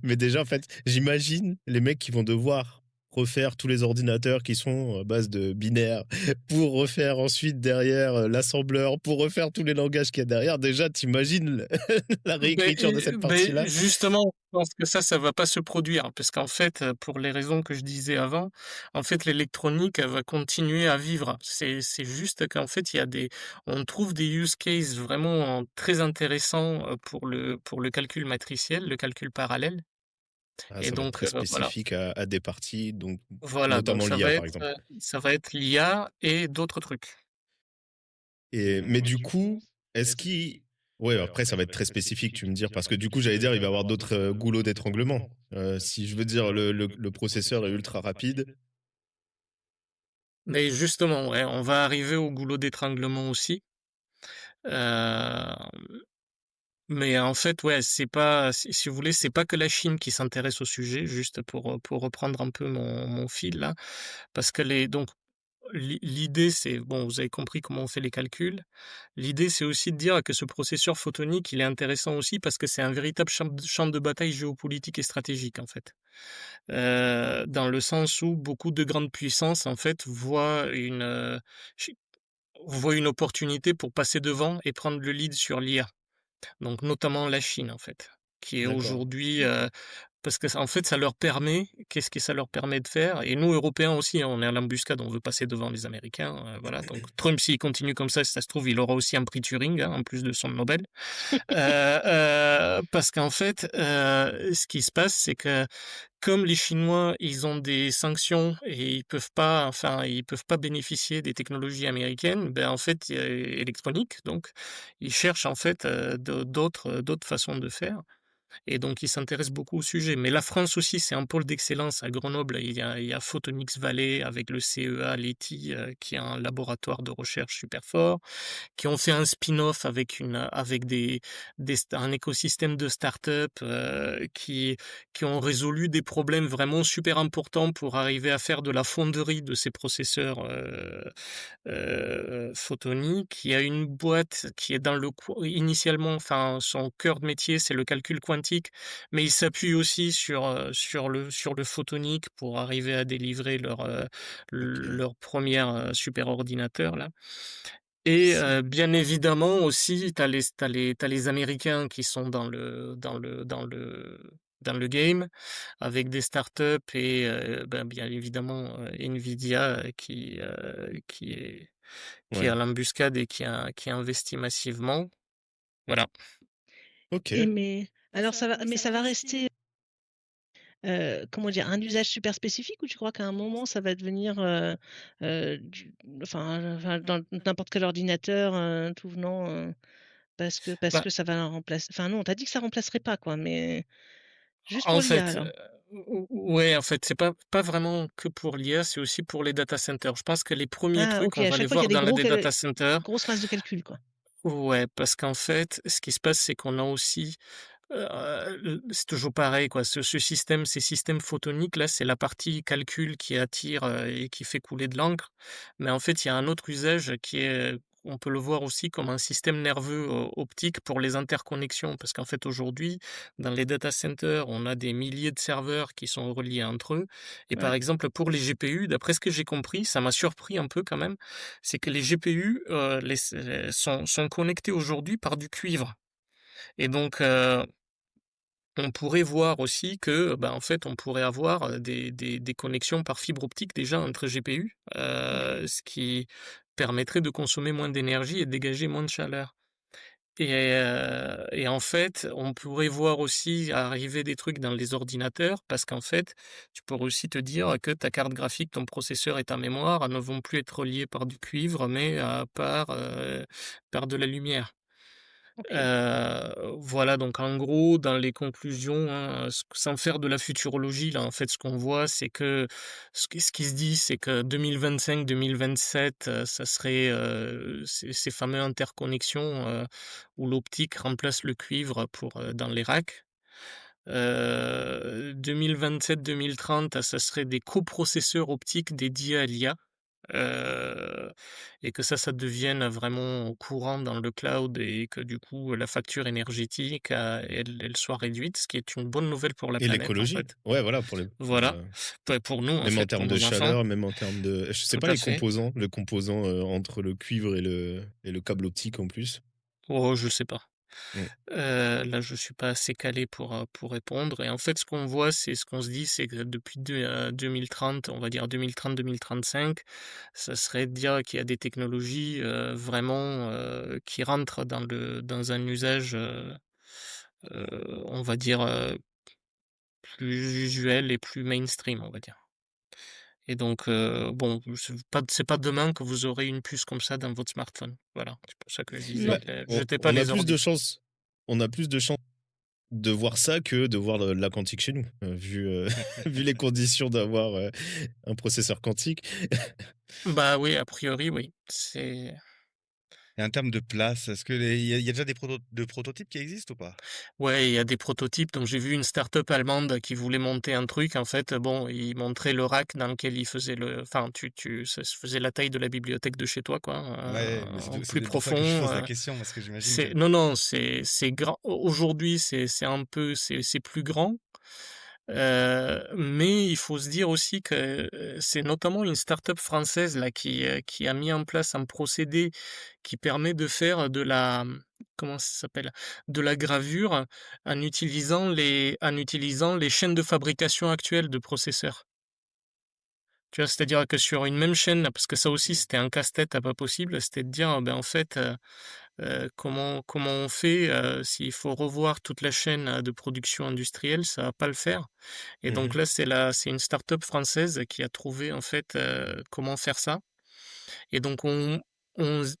mais déjà, en fait, j'imagine les mecs qui vont devoir refaire tous les ordinateurs qui sont à base de binaires, pour refaire ensuite derrière l'assembleur, pour refaire tous les langages qu'il y a derrière. Déjà, t'imagines la réécriture de cette partie-là? Justement, je pense que ça va pas se produire parce qu'en fait, pour les raisons que je disais avant, en fait, l'électronique, elle va continuer à vivre. C'est juste qu'en fait, on trouve des use cases vraiment très intéressants, pour le calcul matriciel, le calcul parallèle Ah, et ça va être donc très voilà. spécifique à des parties, donc Voilà, donc notamment l'IA, par exemple. ça va être l'IA et d'autres trucs. Mais du coup, est-ce qu'il ouais, après ça va être très spécifique, tu me dire, parce que du coup, j'allais dire, il va y avoir d'autres, goulots d'étranglement. Si je veux dire le processeur est ultra rapide. Mais justement, ouais, on va arriver au goulot d'étranglement aussi. Hem, mais en fait, ouais, c'est pas si vous voulez, c'est pas que la Chine qui s'intéresse au sujet, juste pour reprendre un peu mon fil là, parce que l'idée c'est bon, vous avez compris comment on fait les calculs. L'idée, c'est aussi de dire que ce processeur photonique, il est intéressant aussi parce que c'est un véritable champ de bataille géopolitique et stratégique, en fait. Dans le sens où beaucoup de grandes puissances, en fait, ch voient une opportunité pour passer devant et prendre le lead sur l'IA. Donc notamment la Chine, en fait, qui est D'accord. aujourd'hui, parce que ça en fait, ça leur permet qu'est-ce que ça leur permet de faire? Et nous, Européens aussi, hein, on est à l'embuscade, on veut passer devant les Américains, voilà. Donc Trump, s'il continue comme ça se trouve, il aura aussi un prix Turing, hein, en plus de son Nobel. Parce qu'en fait, ce qui se passe, c'est que comme les Chinois, ils ont des sanctions et ils peuvent pas bénéficier des technologies américaines, ben, en fait, électroniques donc, ils cherchent en fait, d'autres façons de faire. Et donc, ils s'intéressent beaucoup au sujet. Mais la France aussi, c'est un pôle d'excellence. À Grenoble, il y a Photonics Valley avec le CEA Leti, qui est un laboratoire de recherche super fort, qui ont fait un spin-off avec un écosystème de start-up, qui ont résolu des problèmes vraiment super importants pour arriver à faire de la fonderie de ces processeurs, photonique. Il y a une boîte qui est initialement, enfin, son cœur de métier, c'est le calcul quantique, mais ils s'appuient aussi sur le photonique pour arriver à délivrer OK. leur première super ordinateur là. Et Si bien évidemment aussi, t'as les Américains qui sont dans le game avec des startups et ben, bien évidemment, Nvidia, qui est à ouais. l'embuscade et qui investit massivement. Voilà. et OK. mais alors ça va rester, comment dire? Un usage super spécifique ou tu crois qu'à un moment ça va devenir, du enfin, dans n'importe quel ordinateur, tout venant, parce Bah, que ça va remplacer enfin non, tu as dit que ça remplacerait pas quoi, mais juste en pour l'IA fait, alors? ouais, en fait, c'est pas vraiment que pour l'IA, c'est aussi pour les data centers. Je pense que les premiers Ah trucs, OK, on à va les chaque fois qu'il y a voir des dans gros les cal data centers. grosses masses de calcul quoi. Ouais, parce qu'en fait, ce qui se passe, c'est qu'on a aussi, c'est toujours pareil quoi, ces systèmes photoniques là, c'est la partie calcul qui attire, et qui fait couler de l'encre. Mais en fait, il y a un autre usage on peut le voir aussi comme un système nerveux, optique pour les interconnexions. Parce qu'en fait, aujourd'hui, dans les data centers, on a des milliers de serveurs qui sont reliés entre eux et par Ouais, exemple, pour les GPU, d'après ce que j'ai compris, ça m'a surpris un peu quand même, c'est que les GPU, sont connectés aujourd'hui par du cuivre et donc on pourrait voir aussi que, bah, en fait, on pourrait avoir, des connexions par fibre optique déjà entre GPU, OK. ce qui permettrait de consommer moins d'énergie et de dégager moins de chaleur et en fait, on pourrait voir aussi arriver des trucs dans les ordinateurs parce qu'en fait, tu pourrais aussi te dire que ta carte graphique, ton processeur et ta mémoire ne vont plus être reliés par du cuivre mais, par de la lumière. OK. Voilà, donc en gros, dans les conclusions, hein, sans faire de la futurologie, là, en fait, ce qu'on voit, c'est que ce qui se dit, c'est que 2025-2027, ça serait ces fameuses interconnexions où l'optique remplace le cuivre dans les racks. 2027-2030, ça serait des coprocesseurs optiques dédiés à l'IA. et que ça devienne vraiment courant dans le cloud et que du coup la facture énergétique, elle soit réduite, ce qui est une bonne nouvelle pour la Et planète en l'écologie. fait. Ouais, voilà, Voilà, pour nous en même en fait, pour termes de nos enfants, chaleur, même en termes de. Je sais tout pas à les fait. composants, entre le cuivre et le câble optique en plus. Oh, je sais pas. Mm. Là, je suis pas assez calé pour répondre et en fait, ce qu'on voit, c'est ce qu'on se dit, c'est que depuis 2030, on va dire 2030-2035, ça serait de dire qu'il y a des technologies, vraiment, qui rentrent dans un usage, on va dire, plus usuel et plus mainstream, on va dire et donc bon, c'est pas demain que vous aurez une puce comme ça dans votre smartphone. Voilà, c'est pour ça que je disais, Bah, Non. jetez pas on a les plus de ordis. chances. On a plus de chances de voir ça que de voir la quantique chez nous, vu les conditions d'avoir un processeur quantique. Bah oui, a priori, oui. C'est Et en termes de place, est-ce que il y a déjà des prototypes qui existent ou pas? Ouais, il y a des prototypes. Donc j'ai vu une start-up allemande qui voulait monter un truc. En fait, bon, ils montraient le rack dans lequel ils faisaient enfin, ça se faisait la taille de la bibliothèque de chez toi, quoi, Ouais, mais en c'est plus bien pour ça que je profond. pose la question parce que j'imagine que Non, non, c'est grand. Aujourd'hui, c'est un peu, c'est plus grand. Mais il faut se dire aussi que, c'est notamment une start-up française là qui a mis en place un procédé qui permet de faire de la, comment ça s'appelle? De la gravure en utilisant les chaînes de fabrication actuelles de processeurs. Tu vois? C'est-à-dire que sur une même chaîne parce que ça aussi c'était un casse-tête à pas possible, c'était de dire, ben, en fait, comment on fait, s'il faut revoir toute la chaîne, de production industrielle, ça va pas le faire. Et donc Mhm. là, c'est une start-up française qui a trouvé en fait, comment faire ça et donc on s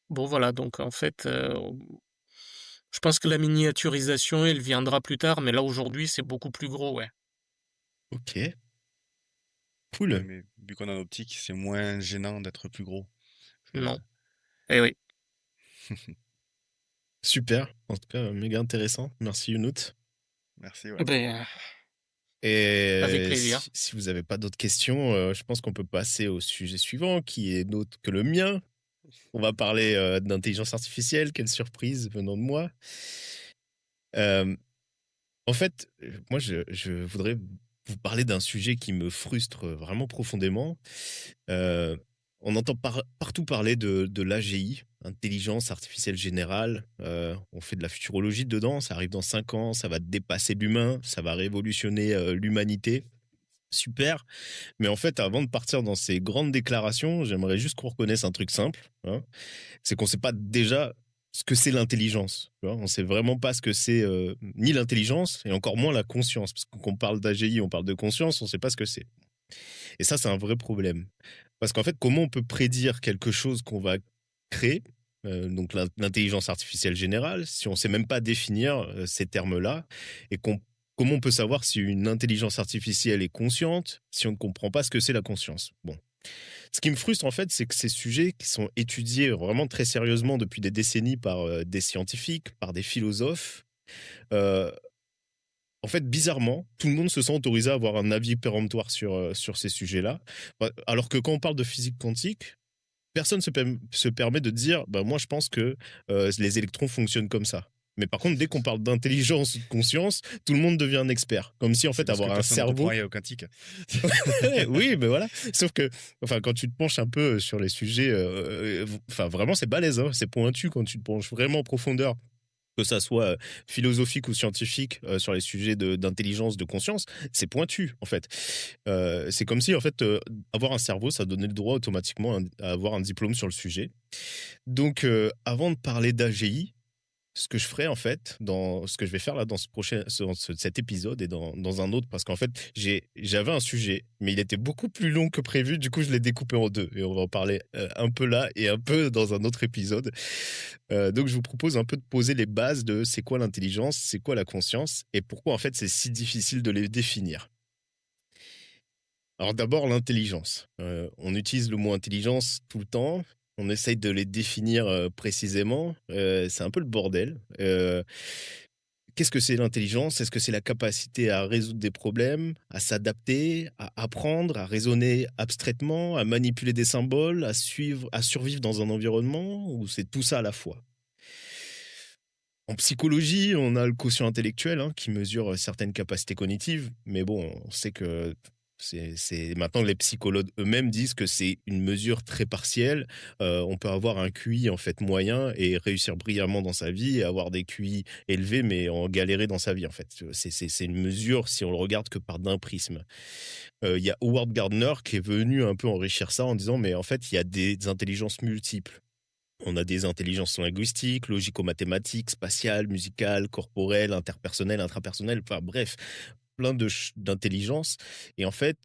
bon voilà, donc en fait, je pense que la miniaturisation, elle viendra plus tard, mais là aujourd'hui, c'est beaucoup plus gros, ouais. Ok, ouais, cool, mais vu qu'on est en optique, c'est moins gênant d'être plus gros. Parce que Non. Eh oui. super. En tout cas, méga intéressant. Merci Younout. merci, ouais. Eh beh, avec Et plaisir. si vous n'avez pas d'autres questions, je pense qu'on peut passer au sujet suivant, qui est d'autre que le mien. On va parler d'intelligence artificielle. Quelle surprise venant de moi. Euh, En fait, moi, je voudrais vous parler d'un sujet qui me frustre vraiment profondément. Euh, on entend partout parler de l'AGI, intelligence artificielle générale. On fait de la futurologie dedans, ça arrive dans 5 ans, ça va dépasser l'humain, ça va révolutionner l'humanité. Super. Mais en fait, avant de partir dans ces grandes déclarations, j'aimerais juste qu'on reconnaisse un truc simple, hein. C'est qu'on ne sait pas déjà ce que c'est l'intelligence. Tu vois. On ne sait vraiment pas ce que c'est ni l'intelligence et encore moins la conscience. Parce que quand on parle d'AGI, on parle de conscience, on ne sait pas ce que c'est. Et ça, c'est un vrai problème. Parce qu'en fait, comment on peut prédire quelque chose qu'on va créer, donc l'intelligence artificielle générale, si on ne sait même pas définir ces termes-là, et comment on peut savoir si une intelligence artificielle est consciente si on ne comprend pas ce que c'est la conscience? Bon. Ce qui me frustre, en fait, c'est que ces sujets qui sont étudiés vraiment très sérieusement depuis des décennies par des scientifiques, par des philosophes, euh, en fait, bizarrement, tout le monde se sent autorisé à avoir un avis péremptoire sur ces sujets-là. Alors que quand on parle de physique quantique, personne se permet de dire bah, moi, je pense que les électrons fonctionnent comme ça. Mais par contre, dès qu'on parle d'intelligence ou de conscience, tout le monde devient un expert. Comme si, en C'est fait, parce que avoir un personne ne comprend cerveau. rien au quantique. Oui, mais voilà. Sauf que, enfin, quand tu te penches un peu sur les sujets, enfin, vraiment, c'est balèze, hein, c'est pointu quand tu te penches vraiment en profondeur. Que ça soit philosophique ou scientifique sur les sujets d'intelligence, de conscience, c'est pointu en fait. C'est comme si en fait avoir un cerveau, ça donnait le droit automatiquement à avoir un diplôme sur le sujet. Donc avant de parler d'AGI, ce que je ferai en fait, dans ce que je vais faire là dans cet épisode et dans un autre, parce qu'en fait j'avais un sujet, mais il était beaucoup plus long que prévu, du coup je l'ai découpé en deux et on va en parler un peu là et un peu dans un autre épisode. Donc je vous propose un peu de poser les bases de c'est quoi l'intelligence, c'est quoi la conscience et pourquoi en fait c'est si difficile de les définir. Alors d'abord l'intelligence. On utilise le mot intelligence tout le temps. On essaye de les définir précisément. C'est un peu le bordel. qu'est-ce que c'est l'intelligence? Est-ce que c'est la capacité à résoudre des problèmes, à s'adapter, à apprendre, à raisonner abstraitement, à manipuler des symboles, à survivre dans un environnement, ou c'est tout ça à la fois? En psychologie, on a le quotient intellectuel, hein, qui mesure certaines capacités cognitives, mais bon, on sait que c'est maintenant les psychologues eux-mêmes disent que c'est une mesure très partielle. On peut avoir un QI en fait moyen et réussir brillamment dans sa vie, et avoir des QI élevés mais en galérer dans sa vie en fait. C'est une mesure si on le regarde que par d'un prisme. Il y a Howard Gardner qui est venu un peu enrichir ça en disant mais en fait il y a des intelligences multiples. On a des intelligences linguistiques, logico-mathématiques, spatiales, musicales, corporelles, interpersonnelles, intrapersonnelles, enfin bref, plein d'intelligences. Et en fait,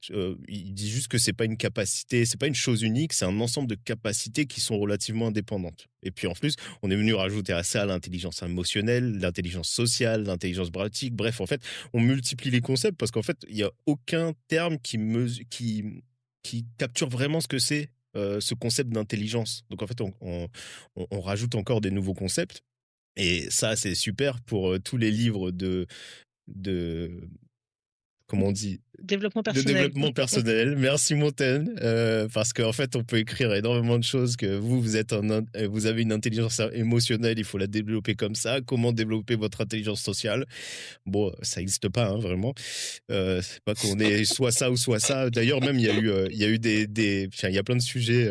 il dit juste que c'est pas une capacité, c'est pas une chose unique, c'est un ensemble de capacités qui sont relativement indépendantes. Et puis en plus, on est venu rajouter à ça l'intelligence émotionnelle, l'intelligence sociale, l'intelligence pratique. Bref, en fait, on multiplie les concepts parce qu'en fait, il y a aucun terme qui capture vraiment ce que c'est ce concept d'intelligence. Donc en fait, on rajoute encore des nouveaux concepts. Et ça, c'est super pour tous les livres de comment on dit? Développement De personnel. développement personnel. Merci Montaigne, parce qu'en fait, on peut écrire énormément de choses que vous avez une intelligence émotionnelle, il faut la développer comme ça. Comment développer votre intelligence sociale? Bon, ça n'existe pas, hein, vraiment. C'est pas qu'on est soit ça ou soit ça. D'ailleurs, même, il y a eu enfin, il y a plein de sujets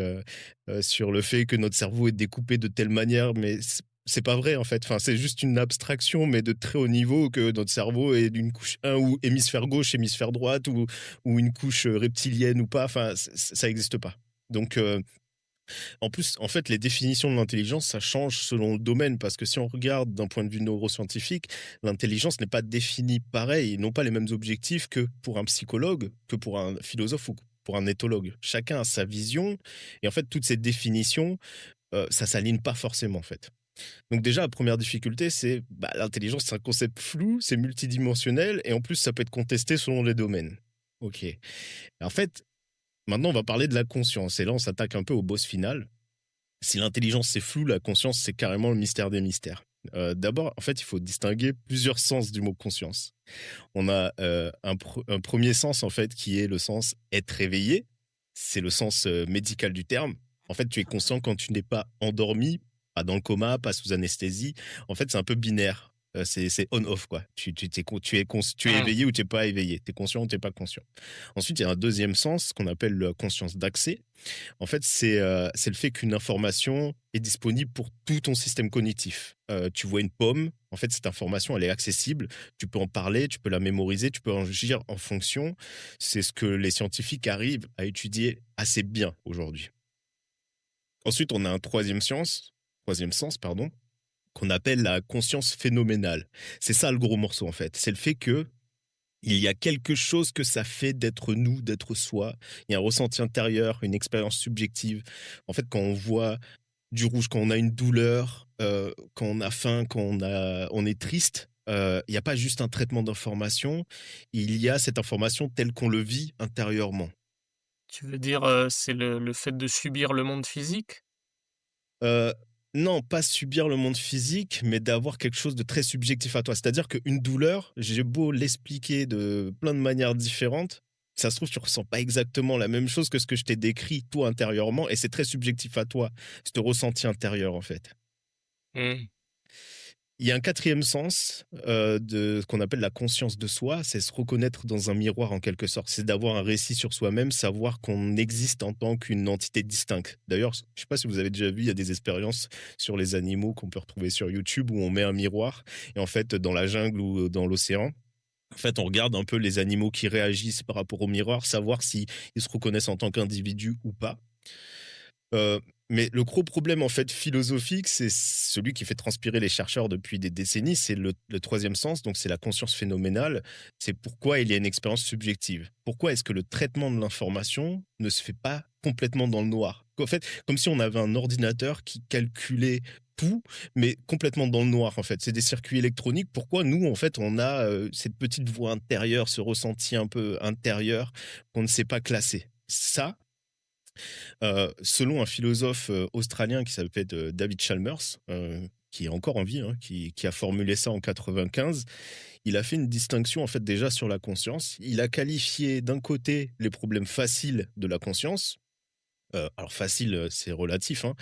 sur le fait que notre cerveau est découpé de telle manière, mais c'est pas vrai en fait. Enfin, c'est juste une abstraction, mais de très haut niveau, que notre cerveau est d'une couche 1 ou hémisphère gauche, hémisphère droite, ou une couche reptilienne ou pas. Enfin, ça n'existe pas. Donc, en plus, en fait, les définitions de l'intelligence, ça change selon le domaine, parce que si on regarde d'un point de vue neuroscientifique, l'intelligence n'est pas définie pareil, ils n'ont pas les mêmes objectifs que pour un psychologue, que pour un philosophe ou pour un éthologue. Chacun a sa vision, et en fait, toutes ces définitions, ça s'aligne pas forcément, en fait. Donc déjà, la première difficulté, c'est l'intelligence, c'est un concept flou, c'est multidimensionnel, et en plus, ça peut être contesté selon les domaines. Ok. En fait, maintenant, on va parler de la conscience, et là, on s'attaque un peu au boss final. Si l'intelligence, c'est flou, la conscience, c'est carrément le mystère des mystères. D'abord, en fait, il faut distinguer plusieurs sens du mot conscience. On a un premier sens, en fait, qui est le sens être réveillé. C'est le sens médical du terme. En fait, tu es conscient quand tu n'es pas endormi, pas dans le coma, pas sous anesthésie. En fait, c'est un peu binaire. C'est on-off, quoi. Tu es Mmh. éveillé ou tu n'es pas éveillé. Tu es conscient ou tu n'es pas conscient. Ensuite, il y a un deuxième sens qu'on appelle la conscience d'accès. En fait, c'est le fait qu'une information est disponible pour tout ton système cognitif. Tu vois une pomme, en fait, cette information, elle est accessible. Tu peux en parler, tu peux la mémoriser, tu peux en agir en fonction. C'est ce que les scientifiques arrivent à étudier assez bien aujourd'hui. Ensuite, on a un troisième sens, pardon, qu'on appelle la conscience phénoménale. C'est ça le gros morceau, en fait. C'est le fait que il y a quelque chose que ça fait d'être nous, d'être soi. Il y a un ressenti intérieur, une expérience subjective. En fait, quand on voit du rouge, quand on a une douleur, quand on a faim, on est triste, il n'y a pas juste un traitement d'information, il y a cette information telle qu'on le vit intérieurement. Tu veux dire, c'est le fait de subir le monde physique? Heu, non, pas subir le monde physique, mais d'avoir quelque chose de très subjectif à toi. C'est-à-dire qu'une douleur, j'ai beau l'expliquer de plein de manières différentes, ça se trouve, tu ressens pas exactement la même chose que ce que je t'ai décrit, toi, intérieurement, et c'est très subjectif à toi, ce ressenti intérieur, en fait. Mmh. Il y a un quatrième sens, de ce qu'on appelle la conscience de soi, c'est se reconnaître dans un miroir en quelque sorte. C'est d'avoir un récit sur soi-même, savoir qu'on existe en tant qu'une entité distincte. D'ailleurs, je sais pas si vous avez déjà vu, il y a des expériences sur les animaux qu'on peut retrouver sur YouTube où on met un miroir et en fait, dans la jungle ou dans l'océan, en fait, on regarde un peu les animaux qui réagissent par rapport au miroir, savoir si ils se reconnaissent en tant qu'individus ou pas. Heu, mais le gros problème, en fait, philosophique, c'est celui qui fait transpirer les chercheurs depuis des décennies, c'est le 3e sens, donc c'est la conscience phénoménale. C'est pourquoi il y a une expérience subjective. Pourquoi est-ce que le traitement de l'information ne se fait pas complètement dans le noir? En fait, comme si on avait un ordinateur qui calculait tout, mais complètement dans le noir, en fait. C'est des circuits électroniques. Pourquoi nous, en fait, on a, cette petite voix intérieure, ce ressenti un peu intérieur qu'on ne sait pas classer? Ça, selon un philosophe australien qui s'appelle David Chalmers, qui est encore en vie, hein, qui a formulé ça en 95. Il a fait une distinction en fait déjà sur la conscience. Il a qualifié d'un côté les problèmes faciles de la conscience. Alors facile, c'est relatif, hein.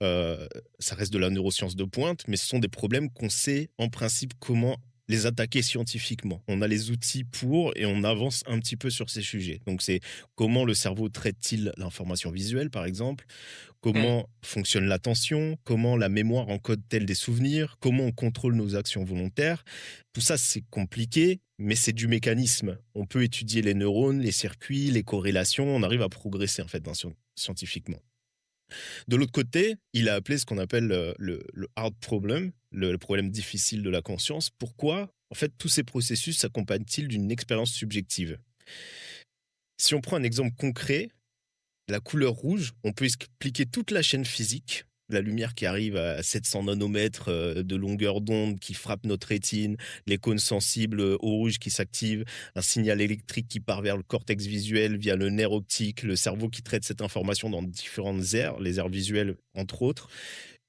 Heu, Ça reste de la neuroscience de pointe, mais ce sont des problèmes qu'on sait en principe comment les attaquer scientifiquement. On a les outils pour et on avance un petit peu sur ces sujets. Donc c'est comment le cerveau traite-t-il l'information visuelle, par exemple? Mmh. Comment fonctionne l'attention? Comment la mémoire encode-t-elle des souvenirs? Comment on contrôle nos actions volontaires? Tout ça, c'est compliqué, mais c'est du mécanisme. On peut étudier les neurones, les circuits, les corrélations, on arrive à progresser en fait scientifiquement. De l'autre côté, il a appelé ce qu'on appelle le hard problem, le problème difficile de la conscience. Pourquoi? En fait, tous ces processus s'accompagnent-ils d'une expérience subjective? Si on prend un exemple concret, la couleur rouge, on peut expliquer toute la chaîne physique. La lumière qui arrive à 700 nanomètres de longueur d'onde qui frappe notre rétine, les cônes sensibles au rouge qui s'activent, un signal électrique qui part vers le cortex visuel via le nerf optique, le cerveau qui traite cette information dans différentes aires, les aires visuelles entre autres.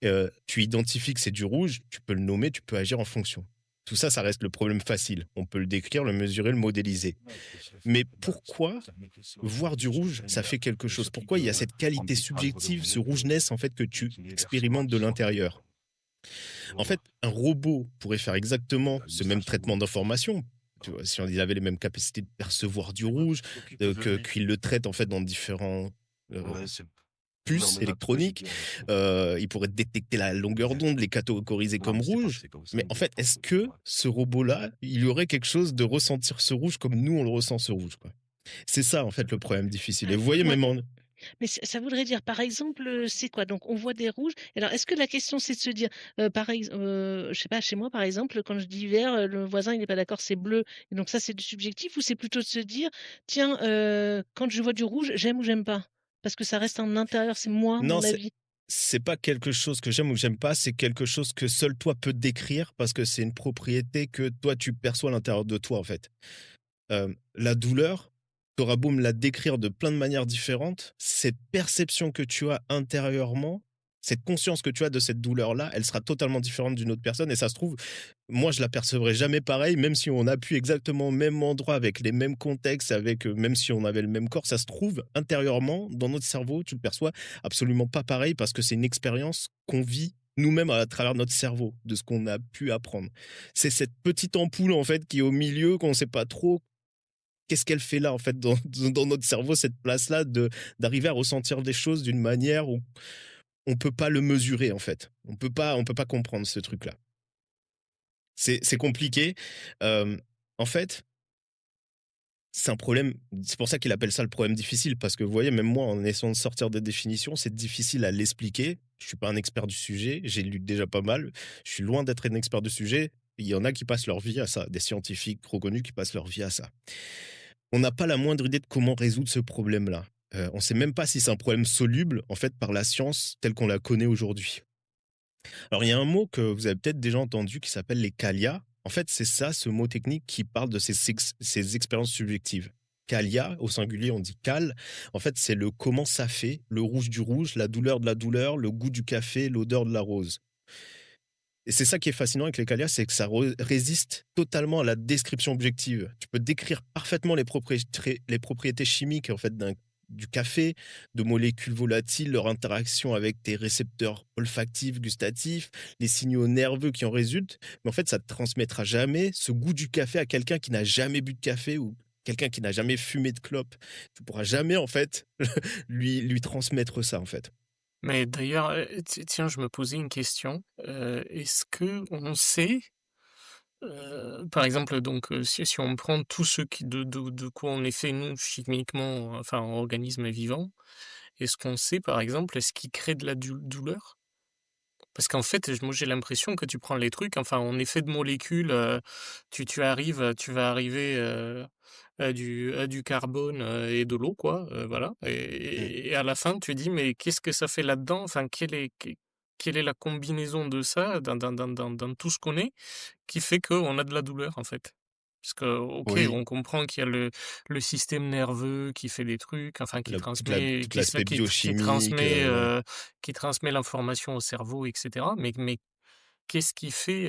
Tu identifies que c'est du rouge, tu peux le nommer, tu peux agir en fonction. Tout ça, ça reste le problème facile. On peut le décrire, le mesurer, le modéliser. Mais pourquoi voir du rouge, ça fait quelque chose? Pourquoi il y a cette qualité subjective, ce rougeness en fait que tu expérimentes de l'intérieur? En fait, un robot pourrait faire exactement ce même traitement d'information. Tu vois, si on il avait les mêmes capacités de percevoir du rouge, qu'il le traite en fait dans différents euh, puces électroniques, il pourrait détecter la longueur d'onde, les catégoriser comme rouge. Mais en fait, est-ce que ce robot-là, il y aurait quelque chose de ressentir ce rouge comme nous on le ressent ce rouge, quoi? C'est ça en fait le problème difficile. Et vous voyez Ouais. même en Mais ça voudrait dire, par exemple, c'est quoi? Donc on voit des rouges. Alors est-ce que la question c'est de se dire, je sais pas, chez moi par exemple, quand je dis vert, le voisin il n'est pas d'accord, c'est bleu et donc ça c'est du subjectif ou c'est plutôt de se dire: «Tiens, quand je vois du rouge, j'aime ou j'aime pas?» parce que ça reste en intérieur, c'est moi, non, mon avis. c'est pas quelque chose que j'aime ou que j'aime pas, c'est quelque chose que seul toi peux décrire parce que c'est une propriété que toi tu perçois à l'intérieur de toi en fait. La douleur, tu auras beau me la décrire de plein de manières différentes, cette perception que tu as intérieurement, cette conscience que tu as de cette douleur-là, elle sera totalement différente d'une autre personne et ça se trouve, moi je la percevrai jamais pareil, même si on appuie exactement au même endroit, avec les mêmes contextes, avec, même si on avait le même corps, ça se trouve intérieurement, dans notre cerveau, tu le perçois absolument pas pareil parce que c'est une expérience qu'on vit nous-mêmes à travers notre cerveau, de ce qu'on a pu apprendre. C'est cette petite ampoule en fait qui est au milieu, qu'on ne sait pas trop qu'est-ce qu'elle fait là, en fait, dans notre cerveau, cette place-là d'arriver à ressentir des choses d'une manière où on peut pas le mesurer, en fait. On peut pas comprendre ce truc-là. C'est compliqué. En fait, c'est un problème c'est pour ça qu'il appelle ça le problème difficile parce que vous voyez, même moi, en essayant de sortir des définitions, c'est difficile à l'expliquer. Je suis pas un expert du sujet, j'ai lu déjà pas mal. Je suis loin d'être un expert du sujet. Il y en a qui passent leur vie à ça, des scientifiques reconnus qui passent leur vie à ça. On n'a pas la moindre idée de comment résoudre ce problème-là. On ne sait même pas si c'est un problème soluble, en fait, par la science telle qu'on la connaît aujourd'hui. Alors, il y a un mot que vous avez peut-être déjà entendu qui s'appelle les qualia. En fait, c'est ça, ce mot technique qui parle de ces expériences subjectives. Qualia, au singulier, on dit cal. En fait, c'est le comment ça fait, le rouge du rouge, la douleur de la douleur, le goût du café, l'odeur de la rose. Et c'est ça qui est fascinant avec les qualia, c'est que ça résiste totalement à la description objective. Tu peux décrire parfaitement les propriétés chimiques en fait du café, de molécules volatiles, leur interaction avec tes récepteurs olfactifs, gustatifs, les signaux nerveux qui en résultent. Mais en fait, ça ne transmettra jamais ce goût du café à quelqu'un qui n'a jamais bu de café ou quelqu'un qui n'a jamais fumé de clope. Tu pourras jamais en fait lui transmettre ça en fait. Mais d'ailleurs, tiens, je me posais une question. Est-ce que on sait, par exemple, donc, si on prend tous ceux qui de quoi on est fait nous chimiquement, enfin en organisme vivant, est-ce qu'on sait par exemple, est-ce qu'ils créent de la douleur? Parce qu'en fait, moi j'ai l'impression que tu prends les trucs, enfin on est fait de molécules, tu vas arriver, à du carbone, et de l'eau quoi, voilà Mm. et à la fin tu dis: «Mais qu'est-ce que ça fait là-dedans?» enfin quelle est la combinaison de ça dans tout ce qu'on est, qui fait qu'on a de la douleur en fait? Parce que, OK, Oui, on comprend qu'il y a le système nerveux qui fait des trucs, enfin tout l'aspect qui biochimique. transmet, qui transmet l'information au cerveau et cetera. Mais qu'est-ce qui fait,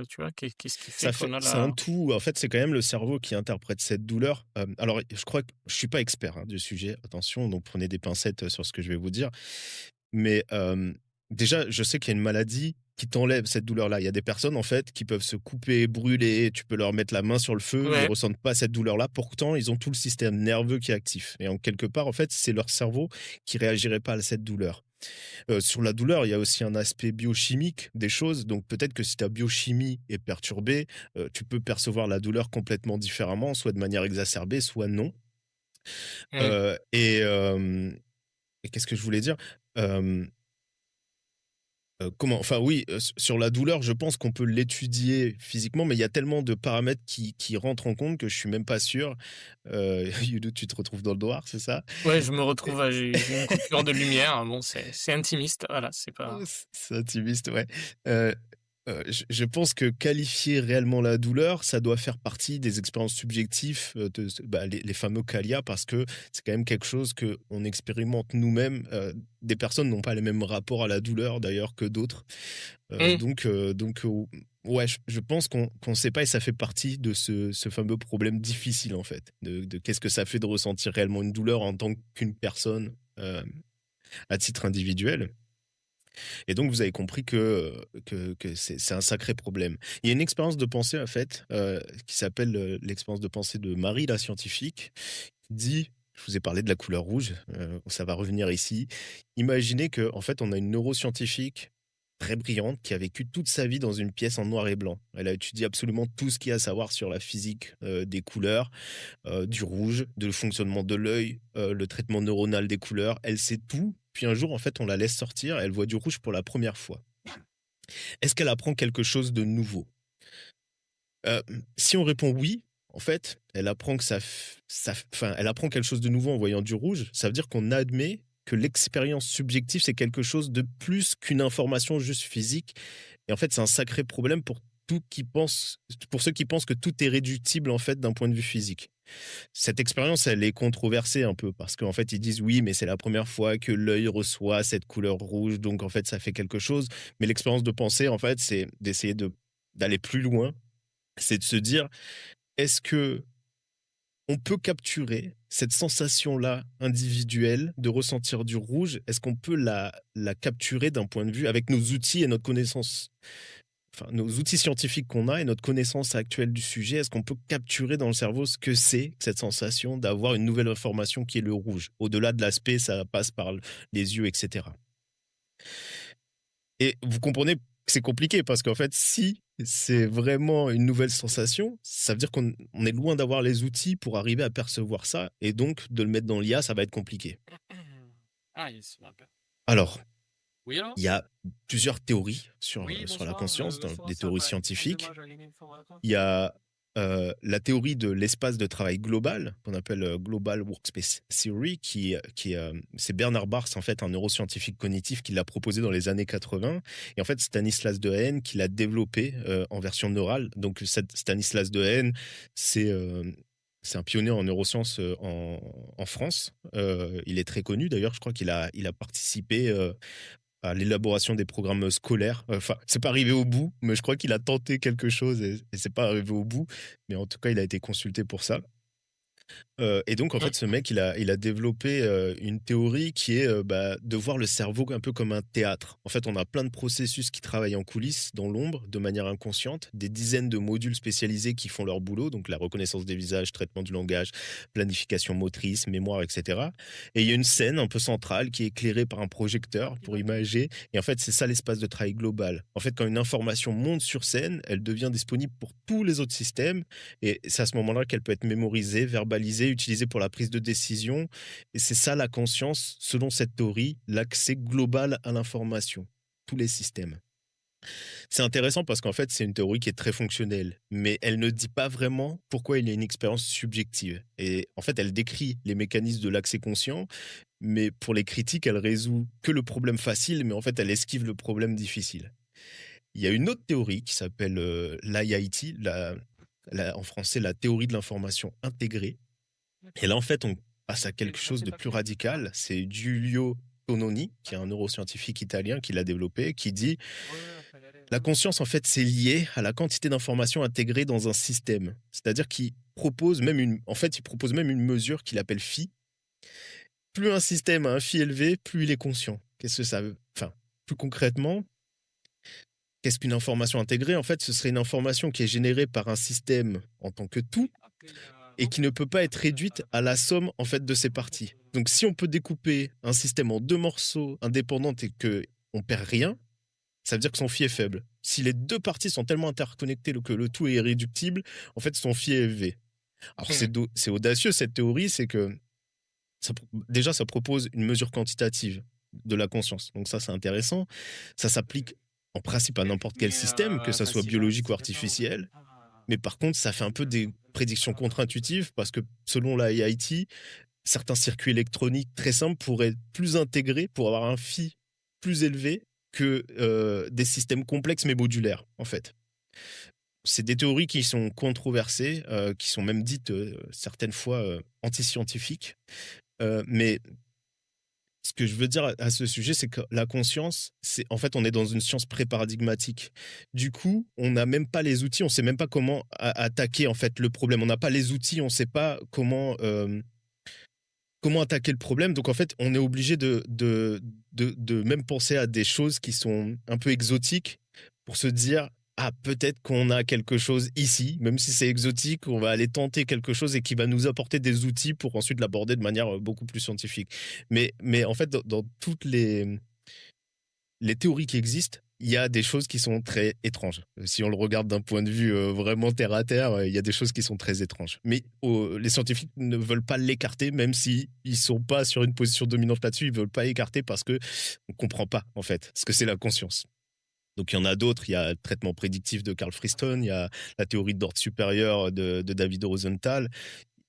tu vois, qu'est-ce qui fait Ça fait qu'on a c'est un la tout, en fait, c'est quand même le cerveau qui interprète cette douleur. Alors je crois que je suis pas expert, hein, du sujet, attention, donc prenez des pincettes, sur ce que je vais vous dire. Mais, déjà, je sais qu'il y a une maladie qui t'enlève cette douleur-là. Il y a des personnes, en fait, qui peuvent se couper, brûler, tu peux leur mettre la main sur le feu, ils ouais, ressentent pas cette douleur-là. Pourtant, ils ont tout le système nerveux qui est actif et en quelque part, en fait, c'est leur cerveau qui réagirait pas à cette douleur. Sur la douleur, il y a aussi un aspect biochimique des choses, donc peut-être que si ta biochimie est perturbée, tu peux percevoir la douleur complètement différemment, soit de manière exacerbée, soit non. mmh. Et qu'est-ce que je voulais dire? Hem comment enfin oui, sur la douleur, je pense qu'on peut l'étudier physiquement, mais il y a tellement de paramètres qui rentrent en compte que je suis même pas sûr. Youdout, tu te retrouves dans le noir, c'est ça? Ouais, je me Et retrouve à j'ai une coupure de lumière, bon, c'est intimiste, voilà, c'est pas c'est intimiste, ouais. Heu je pense que qualifier réellement la douleur, ça doit faire partie des expériences subjectives, de ce bah, les fameux qualia parce que c'est quand même quelque chose qu'on expérimente nous-mêmes. Des personnes n'ont pas les mêmes rapports à la douleur d'ailleurs que d'autres. mmh, Donc ouais, je pense qu'on sait pas et ça fait partie de ce fameux problème difficile, en fait, de qu'est-ce que ça fait de ressentir réellement une douleur en tant qu'une personne, à titre individuel. Et donc vous avez compris que c'est un sacré problème. Il y a une expérience de pensée, en fait, qui s'appelle, l'expérience de pensée de Marie, la scientifique, qui dit je vous ai parlé de la couleur rouge, ça va revenir ici. Imaginez qu'en fait, on a une neuroscientifique très brillante qui a vécu toute sa vie dans une pièce en noir et blanc. Elle a étudié absolument tout ce qu'il y a à savoir sur la physique, des couleurs, du rouge, de le fonctionnement de l'œil, le traitement neuronal des couleurs. Elle sait tout. Puis un jour, en fait, on la laisse sortir, elle voit du rouge pour la première fois. Est-ce qu'elle apprend quelque chose de nouveau? Heu, Si on répond oui, en fait, elle apprend que enfin, elle apprend quelque chose de nouveau en voyant du rouge. Ça veut dire qu'on admet que l'expérience subjective, c'est quelque chose de plus qu'une information juste physique et en fait, c'est un sacré problème pour ceux qui pensent que tout est réductible, en fait, d'un point de vue physique. Cette expérience, elle est controversée un peu parce qu'en fait, ils disent: «Oui, mais c'est la première fois que l'œil reçoit cette couleur rouge, donc en fait, ça fait quelque chose». Mais l'expérience de pensée, en fait, c'est d'essayer d'aller plus loin. C'est de se dire: «Est-ce que on peut capturer cette sensation-là individuelle de ressentir du rouge? Est-ce qu'on peut la capturer d'un point de vue avec nos outils et notre connaissance?» Enfin, nos outils scientifiques qu'on a et notre connaissance actuelle du sujet, est-ce qu'on peut capturer dans le cerveau ce que c'est que cette sensation d'avoir une nouvelle information qui est le rouge? Au-delà de l'aspect, ça passe par les yeux, et cetera. Et vous comprenez que c'est compliqué parce qu'en fait, si c'est vraiment une nouvelle sensation, ça veut dire qu'on est loin d'avoir les outils pour arriver à percevoir ça et donc de le mettre dans l'IA, ça va être compliqué. ah yes, je me rappelle. Alors, Oui, allô? il y a plusieurs théories Oui, sur la bonsoir, conscience, bonsoir, des ça théories va, excusez-moi, scientifiques. j'allais une information. Il y a, la théorie de l'espace de travail global, qu'on appelle, Global Workspace Theory, c'est Bernard Barrs, en fait, un neuroscientifique cognitif qui l'a proposé dans les années 80 et en fait, Stanislas Dehaene qui l'a développé, en version neurale. Donc Stanislas Dehaene, c'est, c'est un pionnier en neurosciences, en France. Il est très connu d'ailleurs, je crois qu'il a participé, à l'élaboration des programmes scolaires. Enfin, c'est pas arrivé au bout, mais je crois qu'il a tenté quelque chose et c'est pas arrivé au bout. Mais en tout cas, il a été consulté pour ça. Et donc en Mmh, fait, ce mec, il a développé, une théorie qui est, bah, de voir le cerveau un peu comme un théâtre. En fait, on a plein de processus qui travaillent en coulisses, dans l'ombre, de manière inconsciente, des dizaines de modules spécialisés qui font leur boulot, donc la reconnaissance des visages, traitement du langage, planification motrice, mémoire, et cetera. Et il y a une scène un peu centrale qui est éclairée par un projecteur pour imager et en fait, c'est ça l'espace de travail global. En fait, quand une information monte sur scène, elle devient disponible pour tous les autres systèmes et c'est à ce moment-là qu'elle peut être mémorisée, verbalisée, utilisée pour la prise de décision. Et c'est ça la conscience, selon cette théorie, l'accès global à l'information, tous les systèmes. C'est intéressant parce qu'en fait, c'est une théorie qui est très fonctionnelle, mais elle ne dit pas vraiment pourquoi il y a une expérience subjective. Et en fait, elle décrit les mécanismes de l'accès conscient, mais pour les critiques, elle résout que le problème facile, mais en fait, elle esquive le problème difficile. Il y a une autre théorie qui s'appelle l'IIT, en français la théorie de l'information intégrée. Et là, en fait, on passe à quelque chose de plus radical. C'est Giulio Tononi, qui est un neuroscientifique italien qui l'a développé, qui dit La conscience, en fait, c'est lié à la quantité d'informations intégrées dans un système. C'est-à-dire qu'il propose même il propose même une mesure qu'il appelle phi. Plus un système a un phi élevé, plus il est conscient. Qu'est-ce que ça veut? Enfin, plus concrètement, qu'est-ce qu'une information intégrée? En fait, ce serait une information qui est générée par un système en tant que tout et qui ne peut pas être réduite à la somme en fait de ses parties. Donc, si on peut découper un système en 2 morceaux indépendants et que on perd rien, ça veut dire que son phi est faible. Si les 2 parties sont tellement interconnectées que le tout est irréductible, en fait, son phi est élevé. Alors, c'est audacieux cette théorie, c'est que déjà, ça propose une mesure quantitative de la conscience. Donc ça, c'est intéressant. Ça s'applique en principe à n'importe quel système, que ça soit biologique ou artificiel. Mais par contre, ça fait un peu des prédictions contre-intuitives parce que selon la AIT, certains circuits électroniques très simples pourraient être plus intégrés pour avoir un phi plus élevé que des systèmes complexes mais modulaires, en fait. C'est des théories qui sont controversées, qui sont même dites certaines fois anti-scientifiques. Mais ce que je veux dire à ce sujet, c'est que la conscience, en fait, on est dans une science pré-paradigmatique. Du coup, on n'a même pas les outils, on ne sait même pas comment attaquer en fait le problème. On n'a pas les outils, on ne sait pas comment attaquer le problème. Donc en fait, on est obligé de même penser à des choses qui sont un peu exotiques pour se dire ah, peut-être qu'on a quelque chose ici, même si c'est exotique, on va aller tenter quelque chose et qui va nous apporter des outils pour ensuite l'aborder de manière beaucoup plus scientifique. Mais en fait, dans toutes les théories qui existent, il y a des choses qui sont très étranges. Si on le regarde d'un point de vue vraiment terre à terre, il y a des choses qui sont très étranges. Mais les scientifiques ne veulent pas l'écarter, même s'ils ne sont pas sur une position dominante là-dessus, ils ne veulent pas écarter parce qu'on ne comprend pas, en fait, ce que c'est la conscience. Donc il y en a d'autres, il y a le traitement prédictif de Carl Friston, il y a la théorie d'ordre supérieur de David Rosenthal.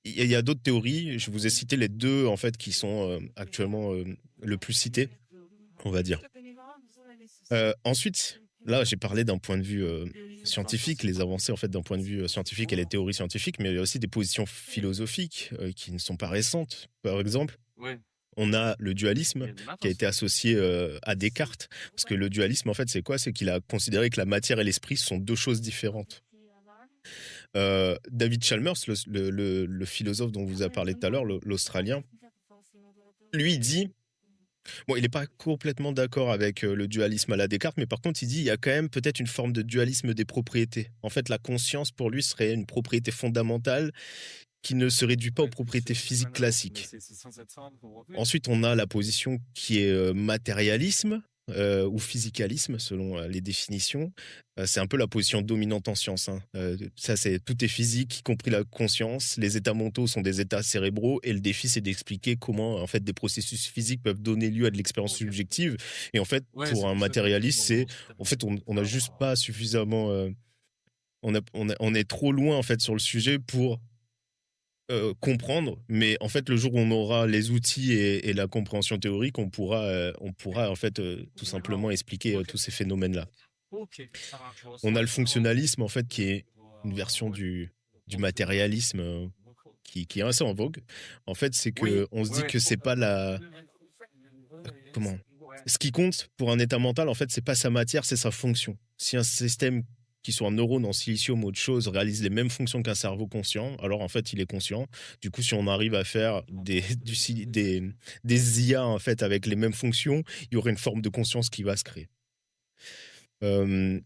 Il y a d'autres théories, je vous ai cité les 2 en fait qui sont actuellement le plus cités, on va dire. Ensuite, là j'ai parlé d'un point de vue scientifique, les avancées en fait d'un point de vue scientifique et les théories scientifiques, mais il y a aussi des positions philosophiques qui ne sont pas récentes. Par exemple, on a le dualisme qui a été associé à Descartes, parce que le dualisme, en fait, c'est quoi? C'est qu'il a considéré que la matière et l'esprit sont 2 choses différentes. David Chalmers, le philosophe dont vous avez parlé tout à l'heure, l'Australien, lui, il dit... Bon, il n'est pas complètement d'accord avec le dualisme à la Descartes, mais par contre, il dit qu'il y a quand même peut-être une forme de dualisme des propriétés. En fait, la conscience, pour lui, serait une propriété fondamentale qui ne se réduit pas aux propriétés physiques classiques. Ensuite, on a la position qui est matérialisme ou physicalisme, selon les définitions. C'est un peu la position dominante en science. Ça, tout est physique, y compris la conscience. Les états mentaux sont des états cérébraux et le défi, c'est d'expliquer comment en fait, des processus physiques peuvent donner lieu à de l'expérience subjective. Et en fait, pour un matérialiste, on n'a juste pas suffisamment... on est trop loin en fait, sur le sujet pour... comprendre, mais en fait le jour où on aura les outils et la compréhension théorique, on pourra en fait tout simplement expliquer tous ces phénomènes-là. On a le fonctionnalisme en fait qui est une version du matérialisme qui est assez en vogue. En fait, c'est que on se dit que c'est pas ce qui compte pour un état mental, en fait, c'est pas sa matière, c'est sa fonction. Si un système qui soit un neurone en silicium ou autre chose, réalise les mêmes fonctions qu'un cerveau conscient, alors en fait, il est conscient. Du coup, si on arrive à faire des IA en fait, avec les mêmes fonctions, il y aurait une forme de conscience qui va se créer. Il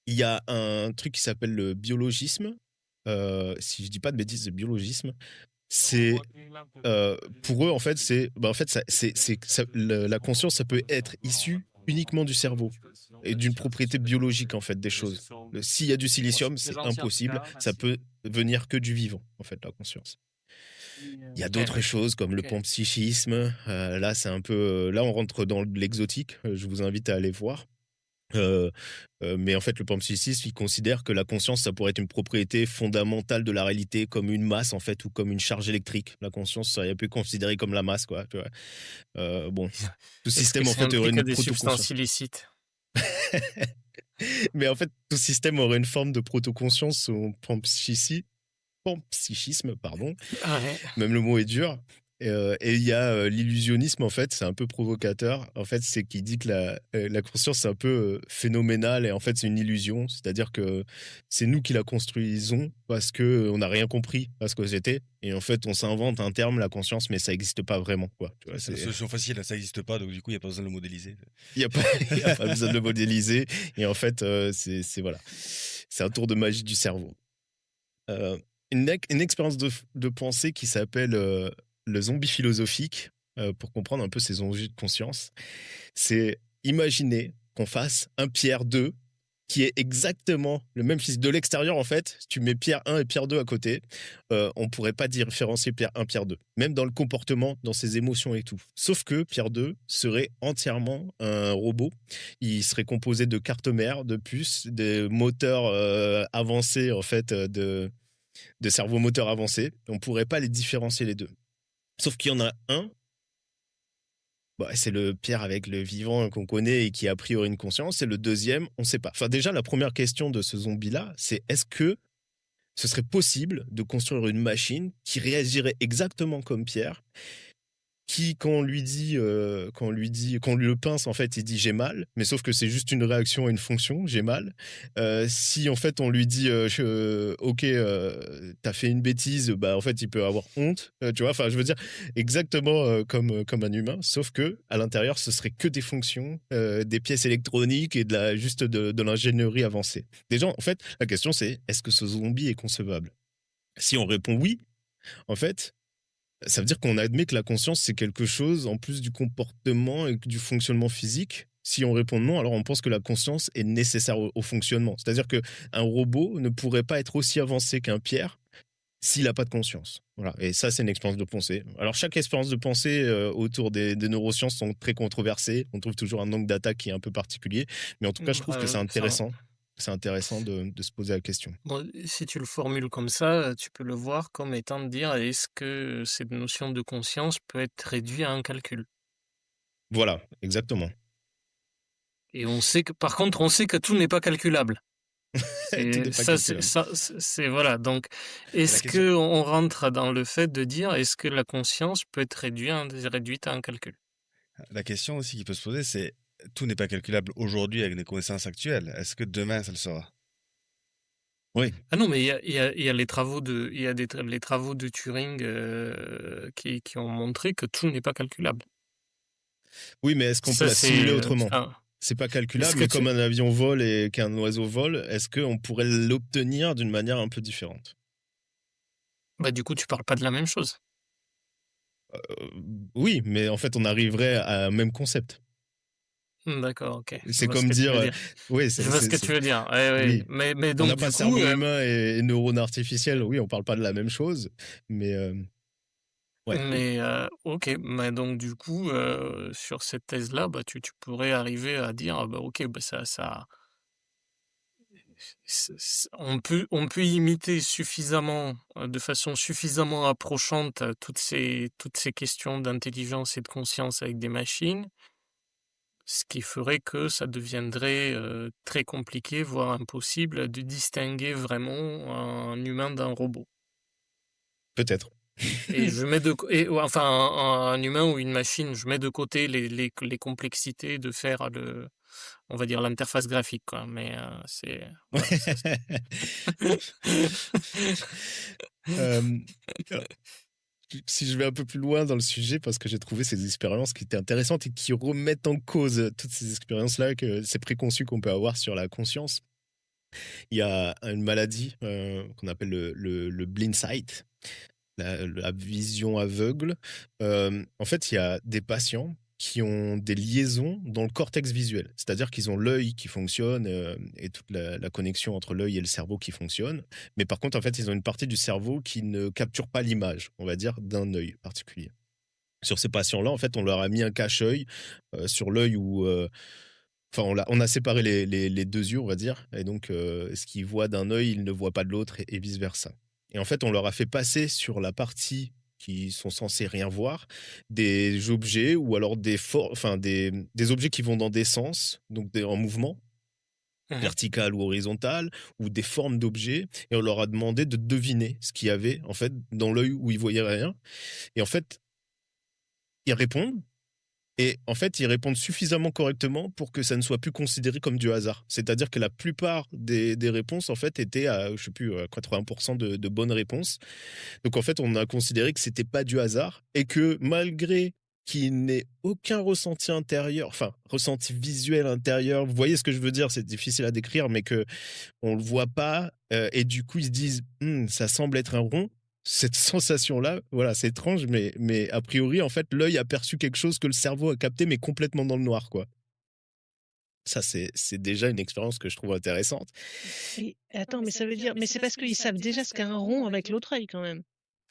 y a un truc qui s'appelle le biologisme. Si je dis pas de bêtises, le biologisme, c'est pour eux en fait, la conscience, ça peut être issue uniquement du cerveau et d'une propriété biologique en fait des choses. S'il y a du silicium, c'est impossible, ça peut venir que du vivant en fait la conscience. Il y a d'autres choses comme le panpsychisme. Là, c'est un peu là on rentre dans l'exotique. Je vous invite à aller voir. Mais en fait, le panpsychisme, il considère que la conscience, ça pourrait être une propriété fondamentale de la réalité, comme une masse en fait, ou comme une charge électrique. La conscience serait un peu considérée comme la masse, quoi. Tu vois. Bon, tout système en fait aurait une substances illicites. Mais en fait, tout système aurait une forme de protoconscience ou panpsychisme, pardon. Ah ouais. Même le mot est dur. Et il y a l'illusionnisme, en fait, c'est un peu provocateur. En fait, c'est qu'il dit que la conscience, c'est un peu phénoménal et en fait, c'est une illusion. C'est-à-dire que c'est nous qui la construisons parce qu'on n'a rien compris à ce que c'était. Et en fait, on s'invente un terme, la conscience, mais ça n'existe pas vraiment, quoi. Tu vois, C'est la solution facile, ça n'existe pas, donc du coup, il n'y a pas besoin de le modéliser. il n'y a pas, il y a pas besoin de le modéliser. Et en fait, voilà. C'est un tour de magie du cerveau. Une expérience de pensée qui s'appelle le zombie philosophique, pour comprendre un peu ces enjeux de conscience. C'est imaginer qu'on fasse un Pierre 2 qui est exactement le même physique. De l'extérieur, en fait, si tu mets Pierre 1 et Pierre 2 à côté, on ne pourrait pas différencier Pierre 1, Pierre 2. Même dans le comportement, dans ses émotions et tout. Sauf que Pierre 2 serait entièrement un robot. Il serait composé de cartes mères, de puces, de moteurs avancés, en fait, de cerveau moteur avancé. On ne pourrait pas les différencier les deux. Sauf qu'il y en a un, c'est le Pierre avec le vivant qu'on connaît et qui a a priori une conscience. Et le deuxième, on ne sait pas. Enfin, déjà, la première question de ce zombie-là, c'est est-ce que ce serait possible de construire une machine qui réagirait exactement comme Pierre, qui, quand on lui le pince, en fait, il dit j'ai mal, mais sauf que c'est juste une réaction à une fonction, j'ai mal. Si en fait on lui dit ok, t'as fait une bêtise, en fait il peut avoir honte, tu vois. Enfin, je veux dire exactement comme un humain, sauf que à l'intérieur ce serait que des fonctions, des pièces électroniques et juste de l'ingénierie avancée. Déjà, en fait, la question c'est est-ce que ce zombie est concevable? Si on répond oui, en fait, ça veut dire qu'on admet que la conscience, c'est quelque chose en plus du comportement et du fonctionnement physique. Si on répond non, alors on pense que la conscience est nécessaire au fonctionnement. C'est-à-dire qu'un robot ne pourrait pas être aussi avancé qu'un Pierre s'il n'a pas de conscience. Voilà. Et ça, c'est une expérience de pensée. Alors, chaque expérience de pensée autour des neurosciences sont très controversées. On trouve toujours un angle d'attaque qui est un peu particulier. Mais en tout cas, je trouve que c'est intéressant. C'est intéressant de se poser la question. Bon, si tu le formules comme ça, tu peux le voir comme étant de dire est-ce que cette notion de conscience peut être réduite à un calcul? Voilà, exactement. Et on sait que, par contre, on sait que tout n'est pas calculable. Tout n'est pas calculable. Voilà. Donc, est-ce question- que on rentre dans le fait de dire est-ce que la conscience peut être réduite à un calcul? La question aussi qui peut se poser, c'est tout n'est pas calculable aujourd'hui avec les connaissances actuelles. Est-ce que demain, ça le sera? Oui. Ah non, mais il y a les travaux les travaux de Turing qui ont montré que tout n'est pas calculable. Oui, mais est-ce qu'on Ça, peut la simuler autrement? enfin, C'est pas est-ce calculable, que mais tu... comme un avion vole et qu'un oiseau vole, est-ce qu'on pourrait l'obtenir d'une manière un peu différente? Bah, du coup, tu parles pas de la même chose. Euh, oui, mais en fait, on arriverait à un même concept. D'accord, ok. Je C'est vois ce comme que tu veux dire, dire. oui, Je vois ce que tu veux dire. Ouais, oui. ouais. Mais On donc, n'a pas du coup, cerveau humain et neurones artificiels. Oui, on parle pas de la même chose, mais ouais. ok. Mais donc, du coup, sur cette thèse-là, bah, tu pourrais arriver à dire, ah bah, ok, bah, on peut imiter suffisamment, de façon suffisamment approchante, toutes ces questions d'intelligence et de conscience avec des machines, ce qui ferait que ça deviendrait très compliqué, voire impossible, de distinguer vraiment un humain d'un robot. Peut-être. Et je mets enfin un humain ou une machine, je mets de côté les complexités de faire on va dire l'interface graphique, quoi. Mais c'est voilà, Euh, si je vais un peu plus loin dans le sujet, parce que j'ai trouvé ces expériences qui étaient intéressantes et qui remettent en cause toutes ces expériences-là, ces préconçus qu'on peut avoir sur la conscience. Il y a une maladie qu'on appelle le blind sight, la vision aveugle. En fait, il y a des patients qui ont des liaisons dans le cortex visuel. C'est-à-dire qu'ils ont l'œil qui fonctionne et toute la connexion entre l'œil et le cerveau qui fonctionne. Mais par contre, en fait, ils ont une partie du cerveau qui ne capture pas l'image, on va dire, d'un œil particulier. Sur ces patients-là, en fait, on leur a mis un cache-œil sur l'œil où... Enfin, on a séparé les deux yeux, on va dire. Et donc, ce qu'ils voient d'un œil, ils ne voient pas de l'autre et vice-versa. Et en fait, on leur a fait passer sur la partie qui sont censés rien voir, des objets ou alors des objets qui vont dans des sens, donc en mouvement, vertical ou horizontal, ou des formes d'objets, et on leur a demandé de deviner ce qu'il y avait en fait dans l'œil où ils voyaient rien. Et en fait, ils répondent. Et en fait, ils répondent suffisamment correctement pour que ça ne soit plus considéré comme du hasard. C'est-à-dire que la plupart des réponses, en fait, étaient à, je sais plus, 80% de bonnes réponses. Donc, en fait, on a considéré que c'était pas du hasard et que malgré qu'il n'ait aucun ressenti intérieur, enfin, ressenti visuel intérieur, vous voyez ce que je veux dire, c'est difficile à décrire, mais que on le voit pas, et du coup, ils se disent, ça semble être un rond. Cette sensation-là, voilà, c'est étrange, mais a priori, en fait, l'œil a perçu quelque chose que le cerveau a capté, mais complètement dans le noir, quoi. Ça, c'est déjà une expérience que je trouve intéressante. Et attends, mais ça veut dire, mais c'est parce qu'ils savent déjà ce qu'est un rond avec l'autre œil quand même.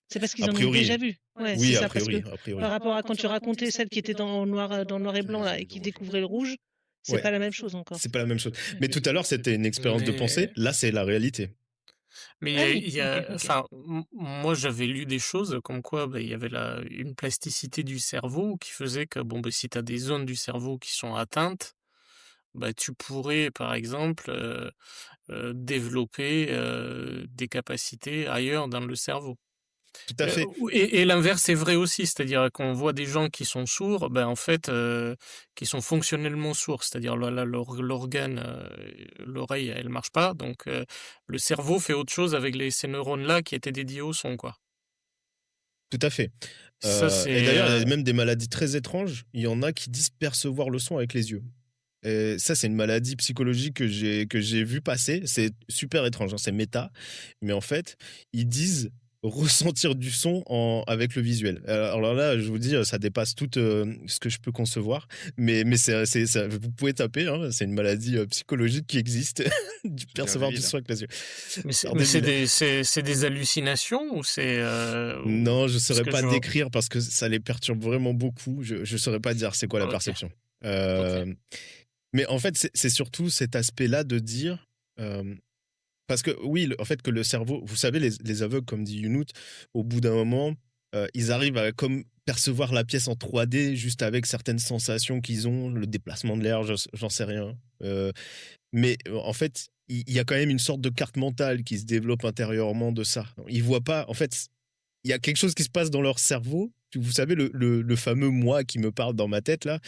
C'est parce qu'ils A en ont priori, déjà vu. Ouais, c'est oui, a ça, parce que priori, a priori. par rapport à quand tu racontais celle qui était dans le noir et blanc Les là yeux et de qui rouge. découvrait le rouge, c'est Ouais, pas la même chose encore. c'est pas la même chose. Mais tout à l'heure, c'était une expérience de pensée. Mais Là, c'est la réalité. Mais Ah il oui, y a, ok. enfin, moi j'avais lu des choses comme quoi il y avait une plasticité du cerveau qui faisait que bon, si tu as des zones du cerveau qui sont atteintes, tu pourrais par exemple développer des capacités ailleurs dans le cerveau. Tout à fait. Et l'inverse est vrai aussi, c'est-à-dire qu'on voit des gens qui sont sourds, en fait, qui sont fonctionnellement sourds, c'est-à-dire l'organe, l'oreille, elle marche pas, donc le cerveau fait autre chose avec ces neurones-là qui étaient dédiés au son, quoi. Tout à fait. Ça, Et c'est... d'ailleurs, il y a même des maladies très étranges. Il y en a qui disent percevoir le son avec les yeux. Et ça, c'est une maladie psychologique que j'ai vu passer. C'est super étrange, hein, c'est méta. Mais en fait, ils disent ressentir du son avec le visuel. Alors là, je vous dis, ça dépasse tout ce que je peux concevoir. Mais ça, vous pouvez taper, hein, c'est une maladie psychologique qui existe, du Ça a l'air percevoir du débile. son avec les yeux. Mais c'est Alors, mais c'est débile. c'est des hallucinations ou c'est... Non, je ne parce saurais que pas je vois... décrire parce que ça les perturbe vraiment beaucoup. Je ne saurais pas dire c'est quoi la Ok, perception. ok. Euh, mais en fait, c'est surtout cet aspect-là de dire. Parce que oui, en fait, que le cerveau, vous savez, les aveugles, comme dit Younout, au bout d'un moment, ils arrivent à comme percevoir la pièce en 3D juste avec certaines sensations qu'ils ont, le déplacement de l'air, j'en sais rien. Mais en fait, il y a quand même une sorte de carte mentale qui se développe intérieurement de ça. Ils voient pas, en fait, il y a quelque chose qui se passe dans leur cerveau. Vous savez, le fameux moi qui me parle dans ma tête, là,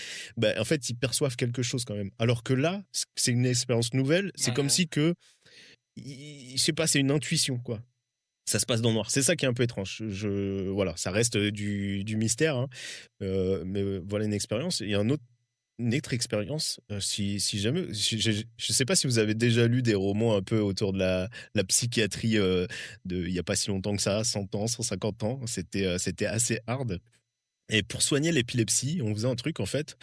en fait, ils perçoivent quelque chose quand même. Alors que là, c'est une expérience nouvelle. C'est comme Ouais. si que, je sais pas, c'est une intuition, quoi. Ça se passe dans le noir. C'est ça qui est un peu étrange. Voilà, ça reste du mystère, hein. Mais voilà une expérience. Il y a une autre expérience, si jamais, je sais pas si vous avez déjà lu des romans un peu autour de la psychiatrie il y a pas si longtemps que ça, 100 ans, 150 ans. C'était assez hard. Et pour soigner l'épilepsie, on faisait un truc en fait,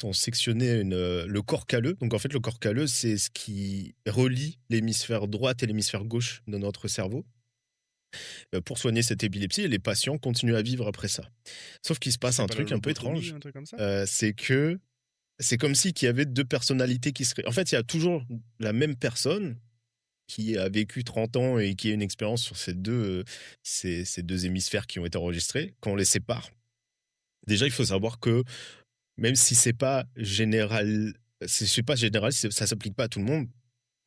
on sectionnait le corps calleux. Donc en fait, le corps calleux, c'est ce qui relie l'hémisphère droit et l'hémisphère gauche de notre cerveau pour soigner cette épilepsie. Et les patients continuent à vivre après ça. Sauf qu'il se Ça passe un s'appelle la truc un peu lobotomie étrange. ou un truc comme ça? C'est que c'est comme si qu'il y avait deux personnalités qui seraient. En fait, il y a toujours la même personne qui a vécu 30 ans et qui a une expérience sur ces deux hémisphères qui ont été enregistrés. Quand on les sépare, déjà, il faut savoir que même si c'est pas général, c'est pas général, ça s'applique pas à tout le monde.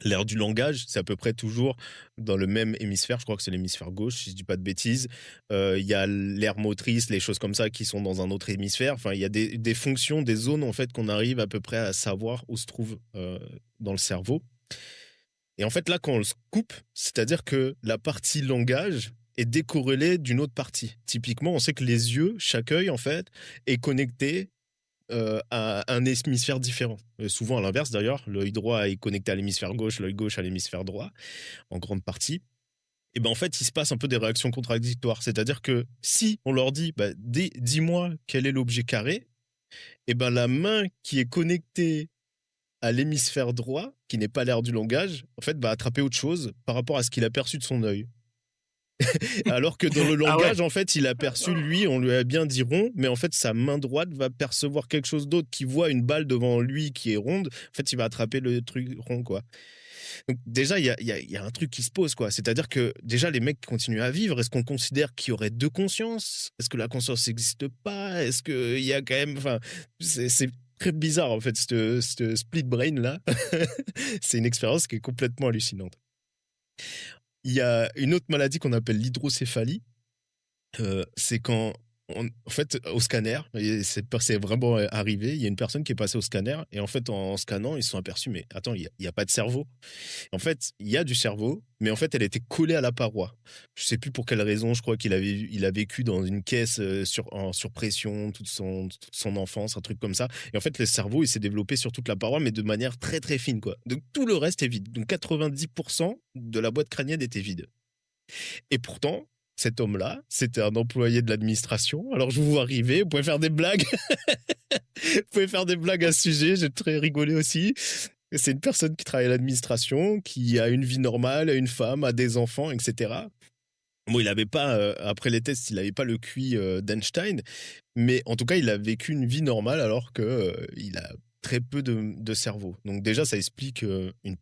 L'air du langage, c'est à peu près toujours dans le même hémisphère. Je crois que c'est l'hémisphère gauche, si je dis pas de bêtises. Il y a l'air motrice, les choses comme ça qui sont dans un autre hémisphère. Enfin, il y a des fonctions, des zones en fait qu'on arrive à peu près à savoir où se trouve dans le cerveau. Et en fait, là, quand on le coupe, c'est-à-dire que la partie langage est décorrélée d'une autre partie. Typiquement, on sait que les yeux, chaque œil, en fait, est connecté à un hémisphère différent. Souvent à l'inverse d'ailleurs, l'œil droit est connecté à l'hémisphère gauche, l'œil gauche à l'hémisphère droit, en grande partie. Et ben en fait, il se passe un peu des réactions contradictoires. C'est-à-dire que si on leur dit, dis-moi quel est l'objet carré, et ben la main qui est connectée à l'hémisphère droit, qui n'est pas l'air du langage, en fait, va attraper autre chose par rapport à ce qu'il a perçu de son œil. Alors que dans le Ah ouais. langage, en fait, il a perçu, lui, on lui a bien dit rond, mais en fait, sa main droite va percevoir quelque chose d'autre, qui voit une balle devant lui qui est ronde. En fait, il va attraper le truc rond, quoi. Donc, déjà, il y a un truc qui se pose, quoi. C'est-à-dire que, déjà, les mecs continuent à vivre. Est-ce qu'on considère qu'il y aurait deux consciences? Est-ce que la conscience n'existe pas? Est-ce qu'il y a quand même. Enfin, c'est très bizarre, en fait, cette split brain-là. C'est une expérience qui est complètement hallucinante. Il y a une autre maladie qu'on appelle l'hydrocéphalie. C'est quand en fait, au scanner, et c'est vraiment arrivé, il y a une personne qui est passée au scanner et en fait, en scannant, ils se sont aperçus: «Mais attends, il y a pas de cerveau». En fait, il y a du cerveau, mais en fait, elle était collée à la paroi. Je sais plus pour quelle raison, je crois il a vécu dans une caisse, sur pression toute son enfance, un truc comme ça et en fait, le cerveau, il s'est développé sur toute la paroi, mais de manière très, très fine, quoi. Donc tout le reste est vide. Donc 90 de la boîte crânienne était vide et pourtant, cet homme-là, c'était un employé de l'administration. Alors je vous vois arriver, vous pouvez faire des blagues. Vous pouvez faire des blagues à ce sujet, j'ai très rigolé aussi. C'est une personne qui travaille à l'administration, qui a une vie normale, a une femme, a des enfants, etc. Bon, il n'avait pas, après les tests, il n'avait pas le QI d'Einstein, mais en tout cas, il a vécu une vie normale alors qu'il a très peu de cerveau. Donc déjà, ça explique une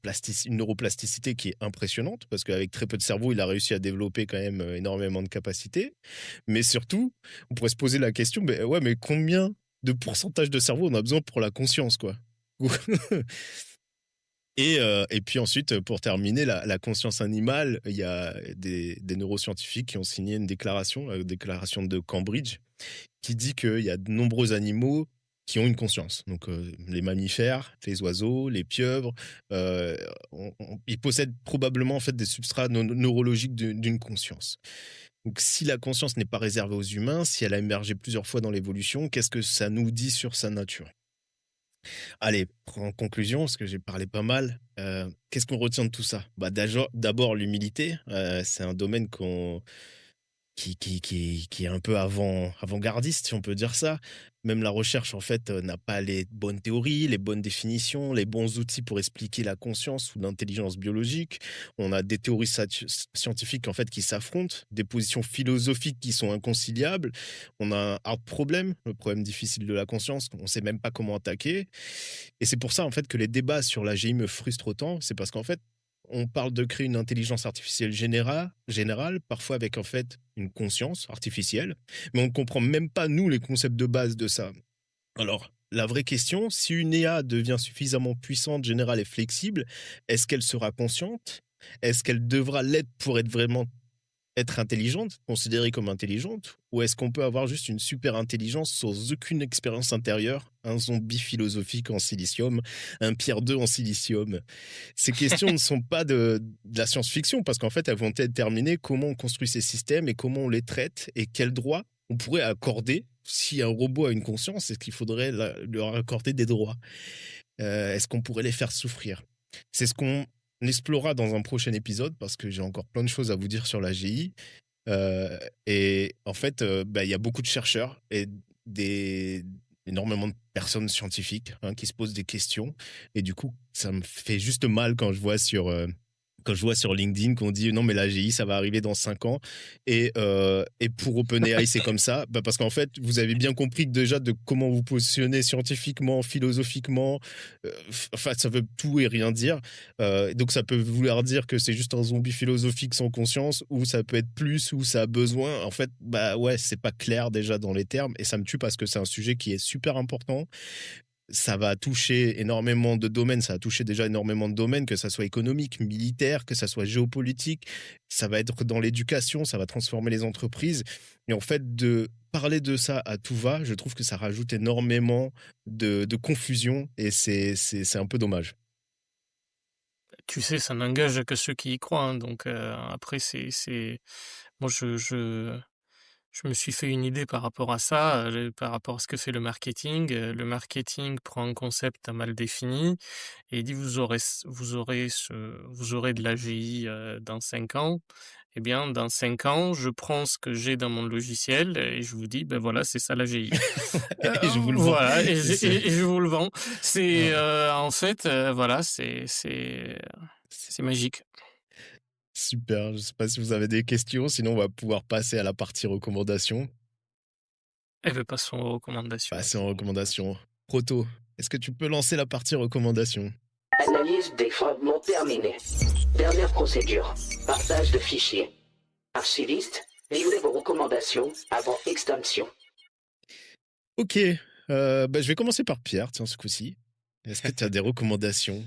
neuroplasticité qui est impressionnante, parce qu'avec très peu de cerveau, il a réussi à développer quand même énormément de capacités. Mais surtout, on pourrait se poser la question, mais ouais, mais combien de pourcentage de cerveau on a besoin pour la conscience, quoi? Et puis ensuite, pour terminer, la conscience animale, il y a des neuroscientifiques qui ont signé une déclaration, la déclaration de Cambridge, qui dit qu'il y a de nombreux animaux qui ont une conscience. Donc les mammifères, les oiseaux, les pieuvres, ils possèdent probablement en fait des substrats neurologiques d'une conscience. Donc si la conscience n'est pas réservée aux humains, si elle a émergé plusieurs fois dans l'évolution, qu'est-ce que ça nous dit sur sa nature? Allez, en conclusion, parce que j'ai parlé pas mal, qu'est-ce qu'on retient de tout ça? Bah, d'abord l'humilité, c'est un domaine qui est un peu avant-gardiste, si on peut dire ça. Même la recherche, en fait, n'a pas les bonnes théories, les bonnes définitions, les bons outils pour expliquer la conscience ou l'intelligence biologique. On a des théories scientifiques, en fait, qui s'affrontent, des positions philosophiques qui sont inconciliables. On a un hard problème, le problème difficile de la conscience, on ne sait même pas comment attaquer. Et c'est pour ça, en fait, que les débats sur l'AGI me frustrent autant. C'est parce qu'en fait, on parle de créer une intelligence artificielle générale, parfois avec en fait une conscience artificielle, mais on ne comprend même pas, nous, les concepts de base de ça. Alors, la vraie question, si une IA devient suffisamment puissante, générale et flexible, est-ce qu'elle sera consciente? Est-ce qu'elle devra l'être pour être intelligente, considérée comme intelligente, ou est-ce qu'on peut avoir juste une super intelligence sans aucune expérience intérieure, un zombie philosophique en silicium, un Pierre 2 en silicium? Ces questions ne sont pas de la science-fiction, parce qu'en fait, elles vont déterminer comment on construit ces systèmes et comment on les traite et quels droits on pourrait accorder. Si un robot a une conscience, est-ce qu'il faudrait leur accorder des droits? Est-ce qu'on pourrait les faire souffrir? C'est ce qu'on explorera dans un prochain épisode, parce que j'ai encore plein de choses à vous dire sur la GI. Et en fait, bah, il y a beaucoup de chercheurs et des énormément de personnes scientifiques, hein, qui se posent des questions et du coup, ça me fait juste mal quand je vois sur LinkedIn qu'on dit: «Non mais l'AGI, ça va arriver dans 5 ans» et pour OpenAI, c'est comme ça, bah, parce qu'en fait, vous avez bien compris que déjà de comment vous positionnez scientifiquement, philosophiquement, enfin, ça veut tout et rien dire. Donc ça peut vouloir dire que c'est juste un zombie philosophique sans conscience ou ça peut être plus ou ça a besoin. En fait, bah, ouais, c'est pas clair déjà dans les termes et ça me tue parce que c'est un sujet qui est super important. Ça va toucher énormément de domaines, ça a touché déjà énormément de domaines, que ça soit économique, militaire, que ça soit géopolitique. Ça va être dans l'éducation, ça va transformer les entreprises et en fait, de parler de ça à tout va, je trouve que ça rajoute énormément de confusion et c'est un peu dommage. Tu sais, ça n'engage que ceux qui y croient, hein, donc après moi je me suis fait une idée par rapport à ça, par rapport à ce que fait le marketing. Le marketing prend un concept mal défini et dit: «Vous aurez de l'AGI, dans 5 ans». Eh bien, dans 5 ans, je prends ce que j'ai dans mon logiciel et je vous dis: «Ben voilà, c'est ça l'AGI». Et je vous le vends. Voilà et C'est je vous le vends. C'est, ouais, en fait, voilà, c'est c'est magique. super. Je sais pas si vous avez des questions, sinon on va pouvoir passer à la partie recommandations. Eh beh, passons aux recommandations. Passer en recommandations. Proto, est-ce que tu peux lancer la partie recommandations? Analyse des fragments terminée. Dernière procédure. Partage de fichiers. Archiviste, livrez vos recommandations avant extinction. Ok, bah, je vais commencer par Pierre, tiens, ce coup-ci. Est-ce que tu as des recommandations?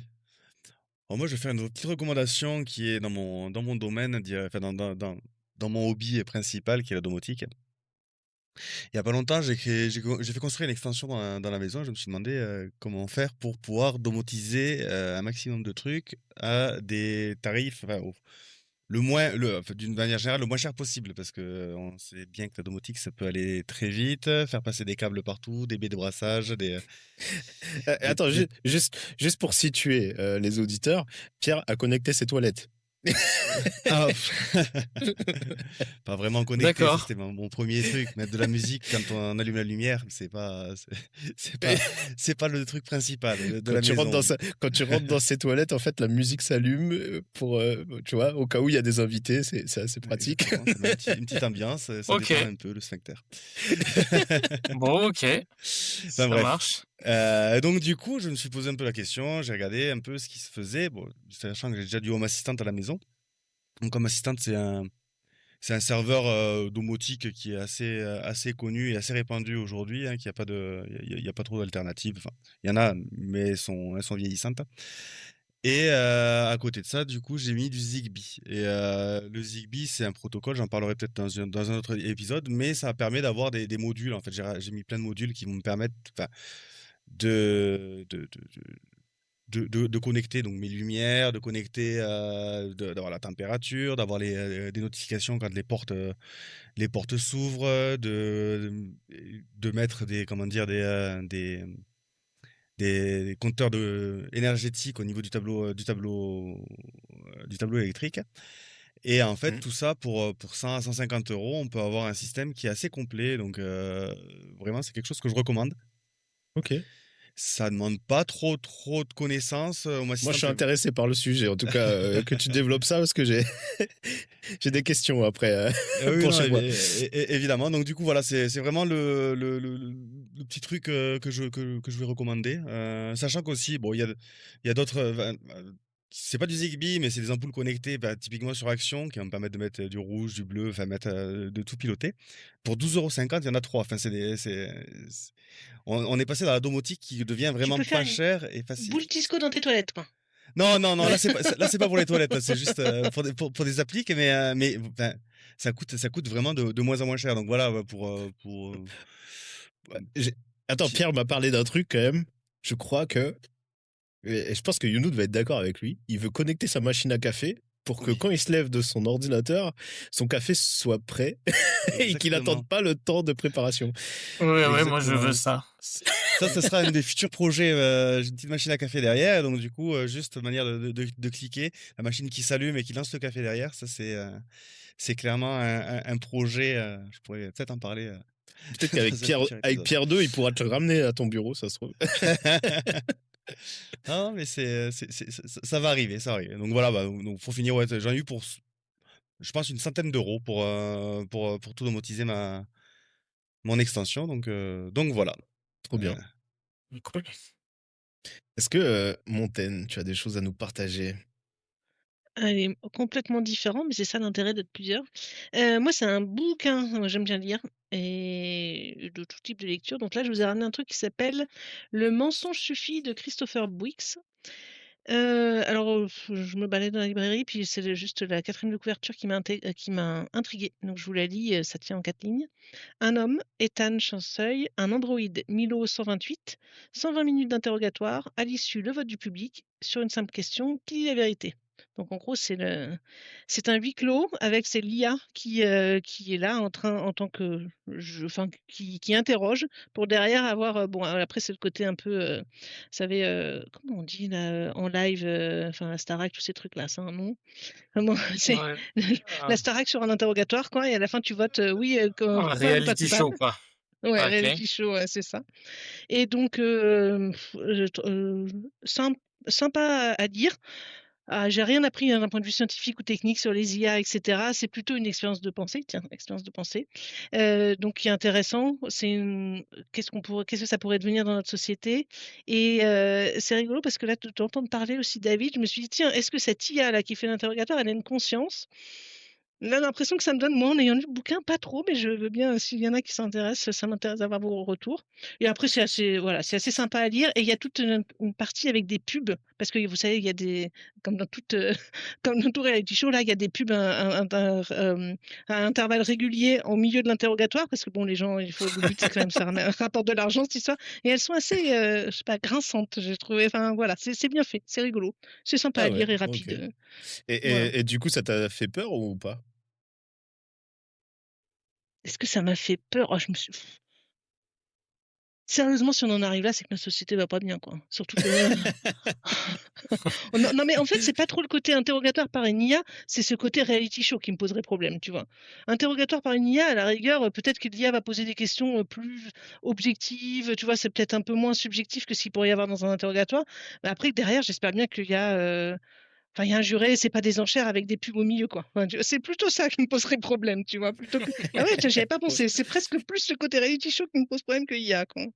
Alors moi, je vais faire une petite recommandation qui est dans mon domaine, enfin dans mon hobby principal, qui est la domotique. Il y a pas longtemps, j'ai fait construire une extension dans la maison. Je me suis demandé comment faire pour pouvoir domotiser un maximum de trucs à des tarifs, enfin, enfin, d'une manière générale, le moins cher possible. Parce que on sait bien que la domotique, ça peut aller très vite, faire passer des câbles partout, des baies de brassage, Attends, des- juste pour situer les auditeurs, Pierre a connecté ses toilettes. Ah, pas vraiment connecté, ça D'accord. c'était mon premier truc. Mettre de la musique quand on allume la lumière, c'est pas, c'est pas le truc principal de la maison. Quand tu rentres dans ses toilettes, en fait, la musique s'allume pour, tu vois, au cas où il y a des invités, c'est assez pratique. Exactement, ça met une petite ambiance, ça Ok. détend un peu le sphincter. Bon, ok. Enfin Ça bref. marche. Donc du coup, je me suis posé un peu la question, j'ai regardé un peu ce qui se faisait, bon, sachant que j'ai déjà du Home Assistant à la maison. Donc Home Assistant, c'est un serveur domotique qui est assez connu et assez répandu aujourd'hui, hein, qui a pas de, il y a pas trop d'alternatives. Enfin, il y en a, mais elles sont vieillissantes. Et à côté de ça, du coup, j'ai mis du Zigbee. Et le Zigbee, c'est un protocole, j'en parlerai peut-être dans un autre épisode, mais ça permet d'avoir des modules. En fait, j'ai mis plein de modules qui vont me permettre, enfin, de, de, de, de connecter donc mes lumières, de connecter, d'avoir la température, d'avoir des notifications quand les portes s'ouvrent, de mettre comment dire, des compteurs énergétiques au niveau du tableau électrique. Et en fait, Mm. tout ça pour 100 à 150 euros, on peut avoir un système qui est assez complet. Donc, vraiment, c'est quelque chose que je recommande. Ok. Ça demande pas trop de connaissances. Moi, je suis intéressé par le sujet, en tout cas, que tu développes ça, parce que j'ai j'ai des questions après Oui, pour non, chez moi. évidemment. Donc, du coup, voilà, c'est vraiment le petit truc que je vais recommander. Sachant qu'aussi, bon, il y a d'autres. C'est pas du Zigbee, mais c'est des ampoules connectées, bah, typiquement sur Action, qui vont me permettre de mettre du rouge, du bleu, enfin, de tout piloter. Pour 12,50 €, il y en a 3. Enfin, on est passé dans la domotique qui devient Tu vraiment peux faire pas une chère et facile. boule disco dans tes toilettes, quoi. Non, là, c'est pas pour les toilettes, là, c'est juste pour des appliques, mais enfin, ça coûte vraiment de moins en moins cher. Donc voilà, J'ai- Attends, Pi- Pierre m'a parlé d'un truc quand même. Je crois que, et je pense que Younoud va être d'accord avec lui, il veut connecter sa machine à café pour que Oui. quand il se lève de son ordinateur, son café soit prêt et qu'il Exactement. n'attende pas le temps de préparation. Ouais, moi je Exactement. veux ça. Ça, ce sera un des futurs projets. J'ai une petite machine à café derrière, donc du coup, juste manière de cliquer, la machine qui s'allume et qui lance le café derrière. Ça, c'est clairement un projet. Je pourrais peut-être en parler. Peut-être qu'avec dans un futur avec épisode. Pierre 2, il pourra te le ramener à ton bureau, ça se trouve. Non, mais ça va arriver, ça va arriver. Donc voilà, bah, donc pour finir, ouais, j'en ai eu pour, je pense, une centaine d'euros pour tout domotiser mon extension. Donc voilà. Trop bien. Cool. Est-ce que, Montaigne, tu as des choses à nous partager? Elle est complètement différent, mais c'est ça l'intérêt d'être plusieurs. Moi, c'est un bouquin, moi j'aime bien lire et de tout type de lecture. Donc là, je vous ai ramené un truc qui s'appelle «Le mensonge suffit» de Christopher Bouix. Alors, je me balade dans la librairie, puis c'est juste la 4e de couverture qui m'a intriguée. Donc je vous la lis, ça tient en 4 lignes. Un homme, Ethan Chanseuil, un androïde Milo 128, 120 minutes d'interrogatoire, à l'issue le vote du public sur une simple question: qui dit la vérité? Donc en gros, c'est un huis clos avec c'est l'IA qui est là en tant que enfin qui interroge pour derrière avoir, bon après c'est le côté un peu, vous savez, comment on dit là, en live, enfin la Starac, tous ces trucs là, ça a un nom? Comment c'est Ouais. la Starac sur un interrogatoire quoi et à la fin tu votes, oui, Un coupable ou pas reality show, coupable. quoi. Ouais, Ok. reality show, ouais, c'est ça. Et donc sympa à lire. Ah, j'ai rien appris, hein, d'un point de vue scientifique ou technique sur les IA et cetera. C'est plutôt une expérience de pensée, tiens, expérience de pensée. Donc qui est intéressant, qu'est-ce que ça pourrait devenir dans notre société? Et c'est rigolo parce que là, de t'entendre parler aussi David, je me suis dit: «Tiens, est-ce que cette IA là qui fait l'interrogatoire, elle a une conscience?» Là, l'impression que ça me donne, moi, en ayant lu le bouquin, pas trop, mais je veux bien, s'il y en a qui s'intéressent, ça m'intéresse d'avoir vos retours. Et après, c'est assez sympa à lire et il y a toute une partie avec des pubs Parce que vous savez, il y a des comme dans toute, comme dans tout reality show, là, il y a des pubs à intervalles réguliers au milieu de l'interrogatoire parce que bon, les gens, le but, c'est quand même ça rapporte de l'argent, cette histoire et elles sont assez, je sais pas, grinçantes, j'ai trouvé. Enfin, voilà, c'est bien fait, c'est rigolo. C'est sympa à Ah ouais, lire et OK. rapide, Et, voilà. et du coup, ça t'a fait peur ou pas? Est-ce que ça m'a fait peur? Oh, je me suis sérieusement, si on en arrive là, c'est que notre société va pas bien, quoi. Surtout que oh non, non, mais en fait, c'est pas trop le côté interrogatoire par une IA, c'est ce côté reality show qui me poserait problème, tu vois? Interrogatoire par une IA, à la rigueur, peut-être que l'IA va poser des questions, plus objectives, tu vois? C'est peut-être un peu moins subjectif que ce qu'il pourrait y avoir dans un interrogatoire. Mais après, derrière, j'espère bien qu'il y a, enfin, il y a un juré, c'est pas des enchères avec des pubs au milieu, quoi. Enfin, tu c'est plutôt ça qui me poserait problème, tu vois? Plutôt que ah ouais, tiens, j'y avais pas Ouais. pensé. C'est presque plus le côté reality show qui me pose problème que IA, quoi.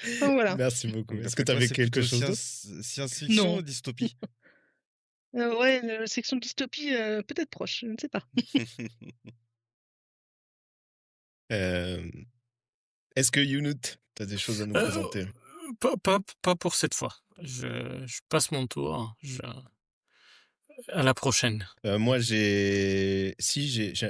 Enfin, voilà. Merci beaucoup. Donc Est-ce que d'après tu toi, avais c'est quelque plutôt chose d'autre? science-fiction Non. ou dystopie? Ouais, section dystopie, peut-être proche, je ne sais pas. Hem, Est-ce que Younout, tu as des choses à nous Heu, présenter? pas pour cette fois. Je passe mon tour, à la prochaine. Moi, j'ai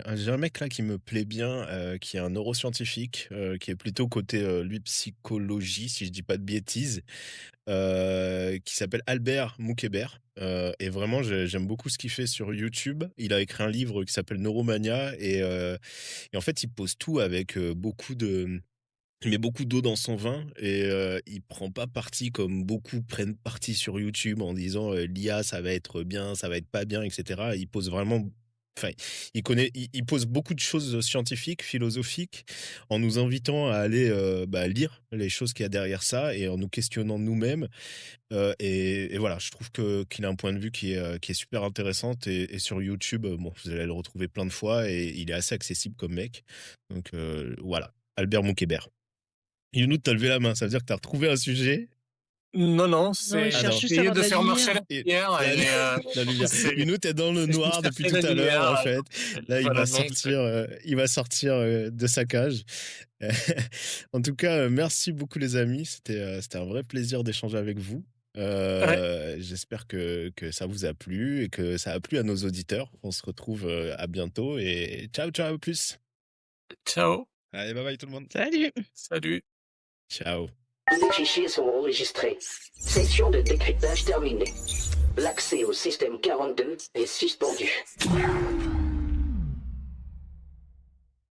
un mec là qui me plaît bien, qui est un neuroscientifique, qui est plutôt côté, lui, psychologie, si je dis pas de bêtises, qui s'appelle Albert Moukébert, et vraiment j'aime beaucoup ce qu'il fait sur YouTube. Il a écrit un livre qui s'appelle Neuromania et en fait, il pose tout avec, il met beaucoup d'eau dans son vin et il prend pas parti comme beaucoup prennent parti sur YouTube en disant, «L'IA, ça va être bien, ça va être pas bien» et cetera. Il pose vraiment enfin, il pose beaucoup de choses scientifiques, philosophiques, en nous invitant à aller, lire les choses qu'il y a derrière ça et en nous questionnant nous-mêmes, et voilà, je trouve qu'il a un point de vue qui est super intéressante et sur YouTube, bon, vous allez le retrouver plein de fois et il est assez accessible comme mec. Donc voilà, Albert Moukébert. Younou, tu as levé la main, ça veut dire que tu as retrouvé un sujet? Non, non, Non, c'est il Ah cherche non. juste à j'essayais avoir de de la faire marcher lumière. la lumière La lumière. c'est Younou, tu es dans le je noir depuis cherchais tout la à l'heure, en lumière, fait. Là, voilà donc il va sortir, de sa cage. En tout cas, merci beaucoup les amis, c'était un vrai plaisir d'échanger avec vous. ouais, J'espère que ça vous a plu et que ça a plu à nos auditeurs. On se retrouve, à bientôt et ciao, ciao, à plus. ciao, Allez, bye bye tout le monde. Salut! salut. Ciao. Les fichiers sont enregistrés. Session de décryptage terminée. L'accès au système 42 est suspendu.